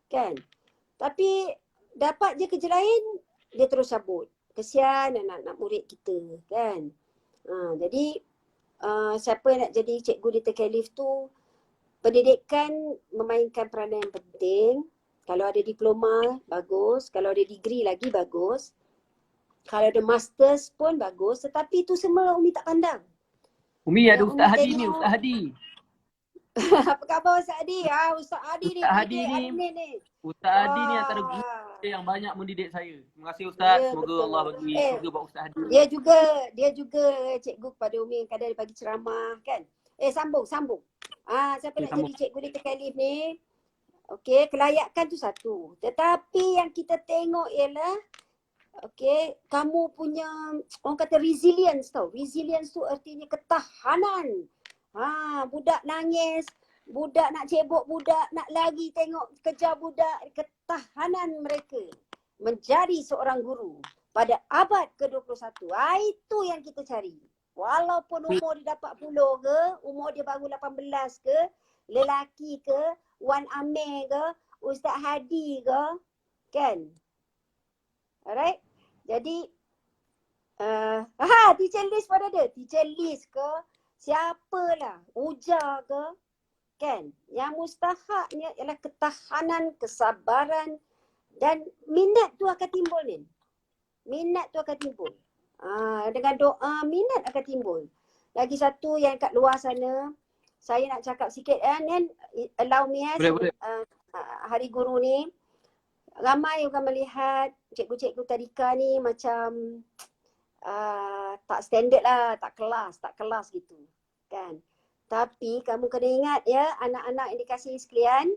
Kan? Tapi dapat je kerja lain, dia terus cabut. Kesian anak-anak murid kita, kan? Jadi siapa yang nak jadi cikgu di Little tu, pendidikan memainkan peranan yang penting. Kalau ada diploma, bagus. Kalau ada degree lagi, bagus. Kalau ada masters pun bagus. Tetapi itu semua Umi tak pandang. Umi ada Yang Ustaz Umi Hadi tengok, ni, Ustaz Hadi. Apa khabar Ustaz Hadi? Ustaz Hadi ni, Ustaz Hadi ni, admin ni. Ustaz Hadi ni antara guru yang banyak mendidik saya. Terima kasih Ustaz. Ya, Semoga betul. Allah bagi syurga buat Ustaz Hadi. Dia juga cikgu kepada Umi, kadang dia bagi ceramah kan. Sambung. Siapa nak sambung. jadi cikgu di Caliph ni? Okey, kelayakan tu satu. Tetapi yang kita tengok ialah kamu punya, orang kata resilience tau. Resilience tu artinya ketahanan. Budak nangis, budak nak cebok, budak nak lagi tengok kejar budak, ketahanan mereka menjadi seorang guru pada abad ke-21. Itu yang kita cari. Walaupun umur dia dah 40 ke, umur dia baru 18 ke, lelaki ke, Wan Amir ke, Ustaz Hadi ke, kan? Alright? Jadi, teacher list pun ada. Teacher list ke, siapalah, ujar ke, kan? Yang mustahaknya ialah ketahanan, kesabaran dan minat tu akan timbul ni. Minat tu akan timbul. Dengan doa, minat akan timbul. Lagi satu yang kat luar sana, saya nak cakap sikit kan, allow me Hari Guru ni, ramai orang melihat cikgu-cikgu tadika ni macam tak standard lah, tak kelas gitu kan. Tapi kamu kena ingat ya, anak-anak yang dikasihi sekalian,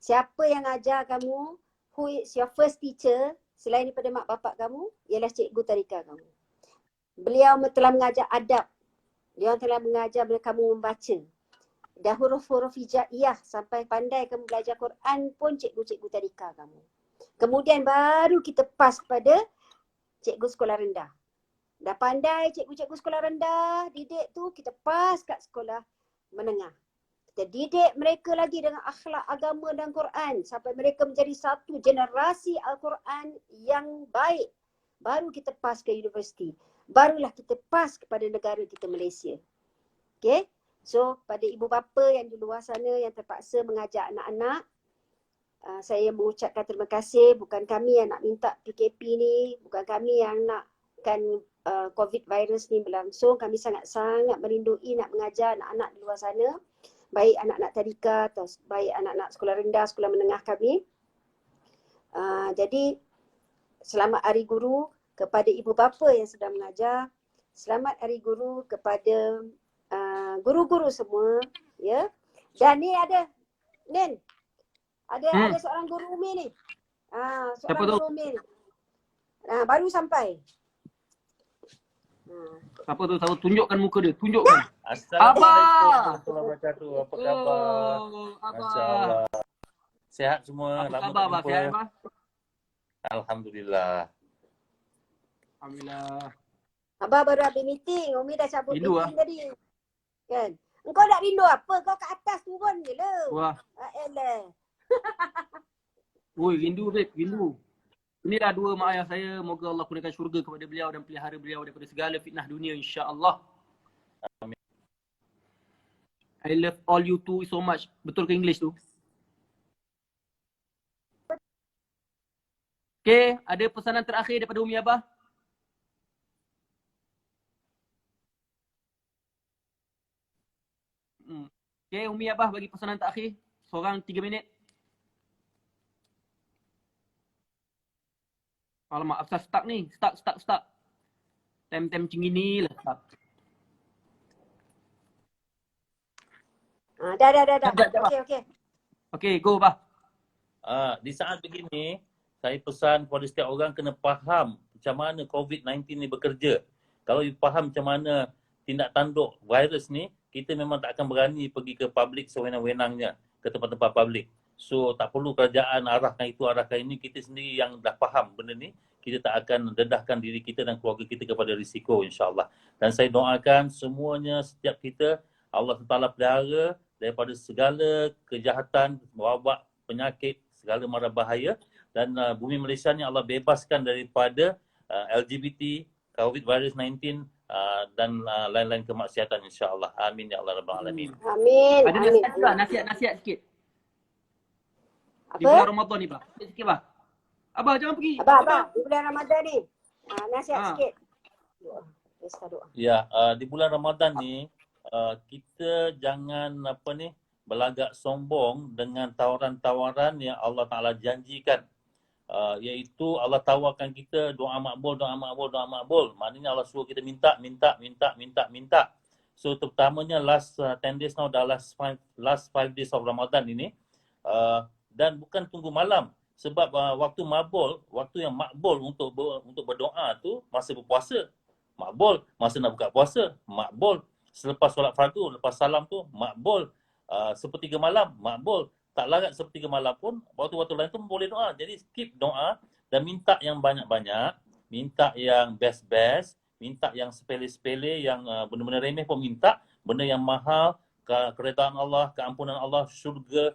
siapa yang ajar kamu, who is your first teacher selain daripada mak bapak kamu, ialah cikgu tadika kamu. Beliau telah mengajar adab, dia telah mengajar kamu membaca. Dah huruf-huruf hijaiyah sampai pandai kamu belajar Quran pun cikgu-cikgu tadika kamu. Kemudian baru kita pas pada cikgu sekolah rendah. Dah pandai cikgu-cikgu sekolah rendah, didik tu kita pas kat sekolah menengah. Kita didik mereka lagi dengan akhlak agama dan Quran sampai mereka menjadi satu generasi Al-Quran yang baik. Baru kita pas ke universiti. Barulah kita pas kepada negara kita Malaysia. Okay? So, pada ibu bapa yang di luar sana yang terpaksa mengajar anak-anak, saya mengucapkan terima kasih. Bukan kami yang nak minta PKP ni, bukan kami yang nakkan COVID virus ni berlangsung. Kami sangat-sangat merindui nak mengajar anak-anak di luar sana, baik anak-anak tadika atau baik anak-anak sekolah rendah, sekolah menengah kami. Jadi, selamat Hari Guru kepada ibu bapa yang sedang mengajar. Selamat Hari Guru kepada guru-guru semua, ya. Dan ni ada seorang guru Umi ni. Seorang guru Umi ni. Baru sampai. Siapa tu? Siapa? Tunjukkan muka dia. Tunjukkan. Assalamualaikum Abah! warahmatullahi wabarakatuh. Apa khabar? Oh, Masya Abah. Allah. Sehat semua. Apa Lama khabar, tak Abah? jumpa. Sihat, Abah? Alhamdulillah. Alhamdulillah. Abah baru habis meeting. Umi dah cabut Rindu meeting tadi. Kan? Engkau nak rindu apa? Kau kat atas turun je lah. Wah. Elah. Oi, rindu, babe. Rindu. Inilah dua mak ayah saya. Moga Allah kurniakan syurga kepada beliau dan pelihara beliau daripada segala fitnah dunia, insya-Allah. Amin. I love all you two so much. Betul ke English tu? Okay, ada pesanan terakhir daripada Umi Abah? Okay, Umi Abah bagi pesanan terakhir. Seorang 3 minit. Alamak, asal stuck ni. Stuck. Time macam gini lah stuck. Dah. Jap. Okey. Okay, go Bah. Di saat begini, saya pesan kepada setiap orang kena faham macam mana COVID-19 ni bekerja. Kalau you faham macam mana tindak tanduk virus ni, kita memang tak akan berani pergi ke public sewenang-wenangnya, ke tempat-tempat public. So tak perlu kerajaan arahkan itu, arahkan ini. Kita sendiri yang dah faham benda ni, kita tak akan dedahkan diri kita dan keluarga kita kepada risiko, insyaAllah. Dan saya doakan semuanya, setiap kita, Allah Ta'ala pelihara daripada segala kejahatan, wabak, penyakit, segala mara bahaya. Dan bumi Malaysia ni Allah bebaskan daripada LGBT, COVID virus 19 dan lain-lain kemaksiatan, insyaAllah. Amin ya Allah Rabbal Alamin. Amin. Ada nasihat juga, nasihat sikit. Di bulan Ramadan ni, Bah. Sikit, Bah. Abah, jangan pergi. Abah, di bulan Ramadan ni. Nasihat sikit. Doa. Ya, di bulan Ramadan ni, kita jangan berlagak sombong dengan tawaran-tawaran yang Allah Ta'ala janjikan. Iaitu Allah tawarkan kita doa makbul. Maknanya Allah suruh kita minta. So terutamanya last 10 days now, dah last 5 days of Ramadan ini. Dan bukan tunggu malam. Sebab waktu yang makbul untuk berdoa tu masa berpuasa. Makbul masa nak buka puasa. Makbul selepas solat fardu, lepas salam tu makbul. Sepertiga malam makbul. Tak larat sepertiga malam pun, waktu-waktu lain tu boleh doa. Jadi skip doa dan minta yang banyak-banyak. Minta yang best-best. Minta yang sepele-sepele, yang benda-benda remeh pun minta. Benda yang mahal, keredaan Allah, keampunan Allah, syurga,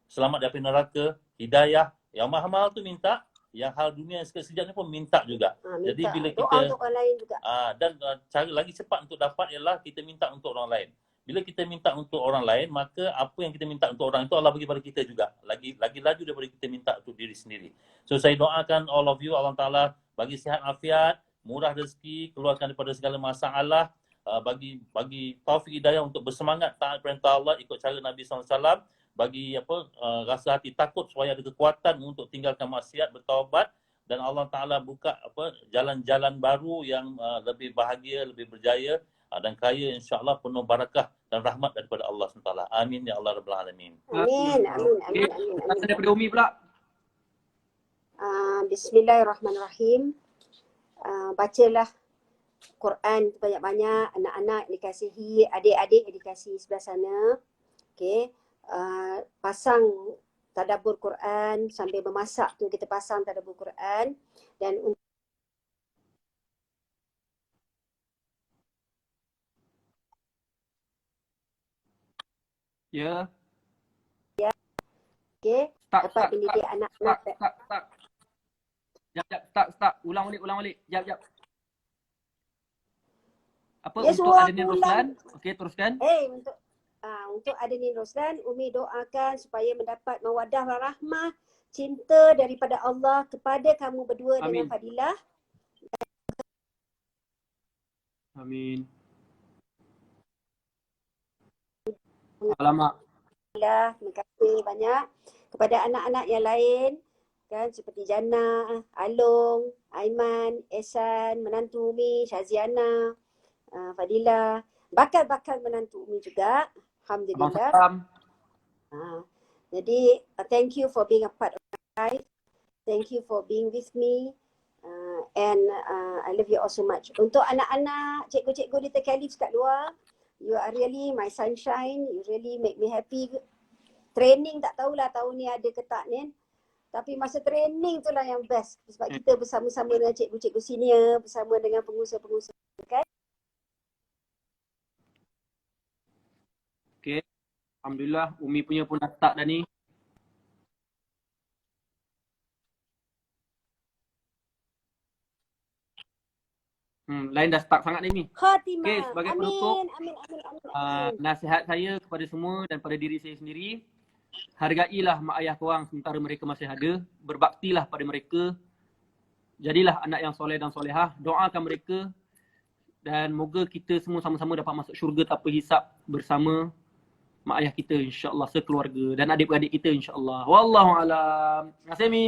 selamat dari neraka, hidayah. Yang mahal tu minta, yang hal dunia yang sekejap ni pun minta juga. Jadi bila kita doa untuk orang lain juga. Dan cara lagi cepat untuk dapat ialah kita minta untuk orang lain. Bila kita minta untuk orang lain, maka apa yang kita minta untuk orang itu Allah bagi pada kita juga. Lagi laju daripada kita minta untuk diri sendiri. So saya doakan all of you, Allah Ta'ala bagi sihat afiat, murah rezeki, keluarkan daripada segala masalah, bagi taufik hidayah untuk bersemangat taat perintah Allah, ikut cara Nabi SAW, bagi rasa hati takut supaya ada kekuatan untuk tinggalkan maksiat, bertaubat, dan Allah Ta'ala buka jalan-jalan baru yang lebih bahagia, lebih berjaya dan kaya, insyaAllah penuh barakah dan rahmat daripada Allah SWT. Amin ya Allah Rabbal Alamin. Amin. Pesan daripada Umi pula. Bismillahirrahmanirrahim. Bacalah Quran banyak-banyak, anak-anak dikasihi, adik-adik dikasihi sebelah sana. Okey. Pasang tadabbur Quran sambil memasak tu, kita pasang tadabbur Quran. Dan Ya. okey, dapat mendidik anak-anak. Start. Jap. Ulang balik. Jap. Apa Dia untuk suruh Adenin aku Roslan? Okey, teruskan. Untuk Adenin Roslan, Umi doakan supaya mendapat mawaddah warahmah, cinta daripada Allah kepada kamu berdua. Amin. Dengan Fadilah. Amin. Alamak. Terima kasih banyak kepada anak-anak yang lain, kan, seperti Jannah, Along, Aiman, Ehsan, menantu Umi, Syaziana, Fadilah, bakal menantu Umi juga. Alhamdulillah. Jadi thank you for being a part of my life. Thank you for being with me. And I love you all so much. Untuk anak-anak, cikgu-cikgu di Tekalif kat luar, you are really my sunshine. You really make me happy. Training tak tahulah tahun ni ada ke tak ni. Tapi masa training tu lah yang best. Sebab kita bersama-sama dengan cikgu-cikgu senior, bersama dengan pengusaha-pengusaha kan. Okay. Alhamdulillah, Umi punya pun dah start dah ni. Lain dah start sangat ni Umi. Khatimah. Okay, sebagai penutup, Amin. nasihat saya kepada semua dan pada diri saya sendiri, hargailah mak ayah korang sementara mereka masih ada. Berbaktilah pada mereka. Jadilah anak yang soleh dan solehah. Doakan mereka. Dan moga kita semua sama-sama dapat masuk syurga tanpa hisap bersama mak ayah kita insya-Allah, sekeluarga, dan adik-beradik kita insya-Allah. Wallahualam. Terima kasih Mi.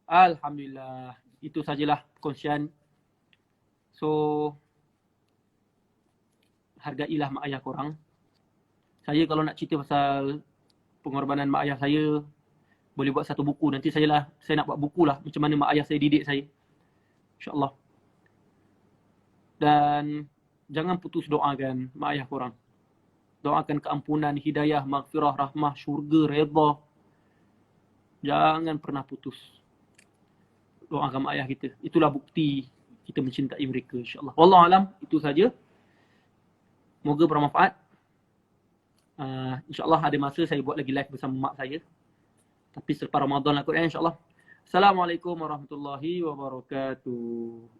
Alhamdulillah. Itu sajalah perkongsian. So, hargailah mak ayah korang. Saya kalau nak cerita pasal pengorbanan mak ayah saya, boleh buat satu buku. Nanti saya nak buat buku lah macam mana mak ayah saya didik saya. InsyaAllah. Dan jangan putus doakan mak ayah korang. Doakan keampunan, hidayah, maghfirah, rahmah, syurga, redha. Jangan pernah putus. Doakan mak ayah kita. Itulah bukti kita mencintai mereka insyaAllah. Wallahualam, itu saja. Moga bermanfaat. InsyaAllah ada masa saya buat lagi live bersama mak saya. Tapi selepas Ramadan lah kot insyaAllah. Assalamualaikum warahmatullahi wabarakatuh.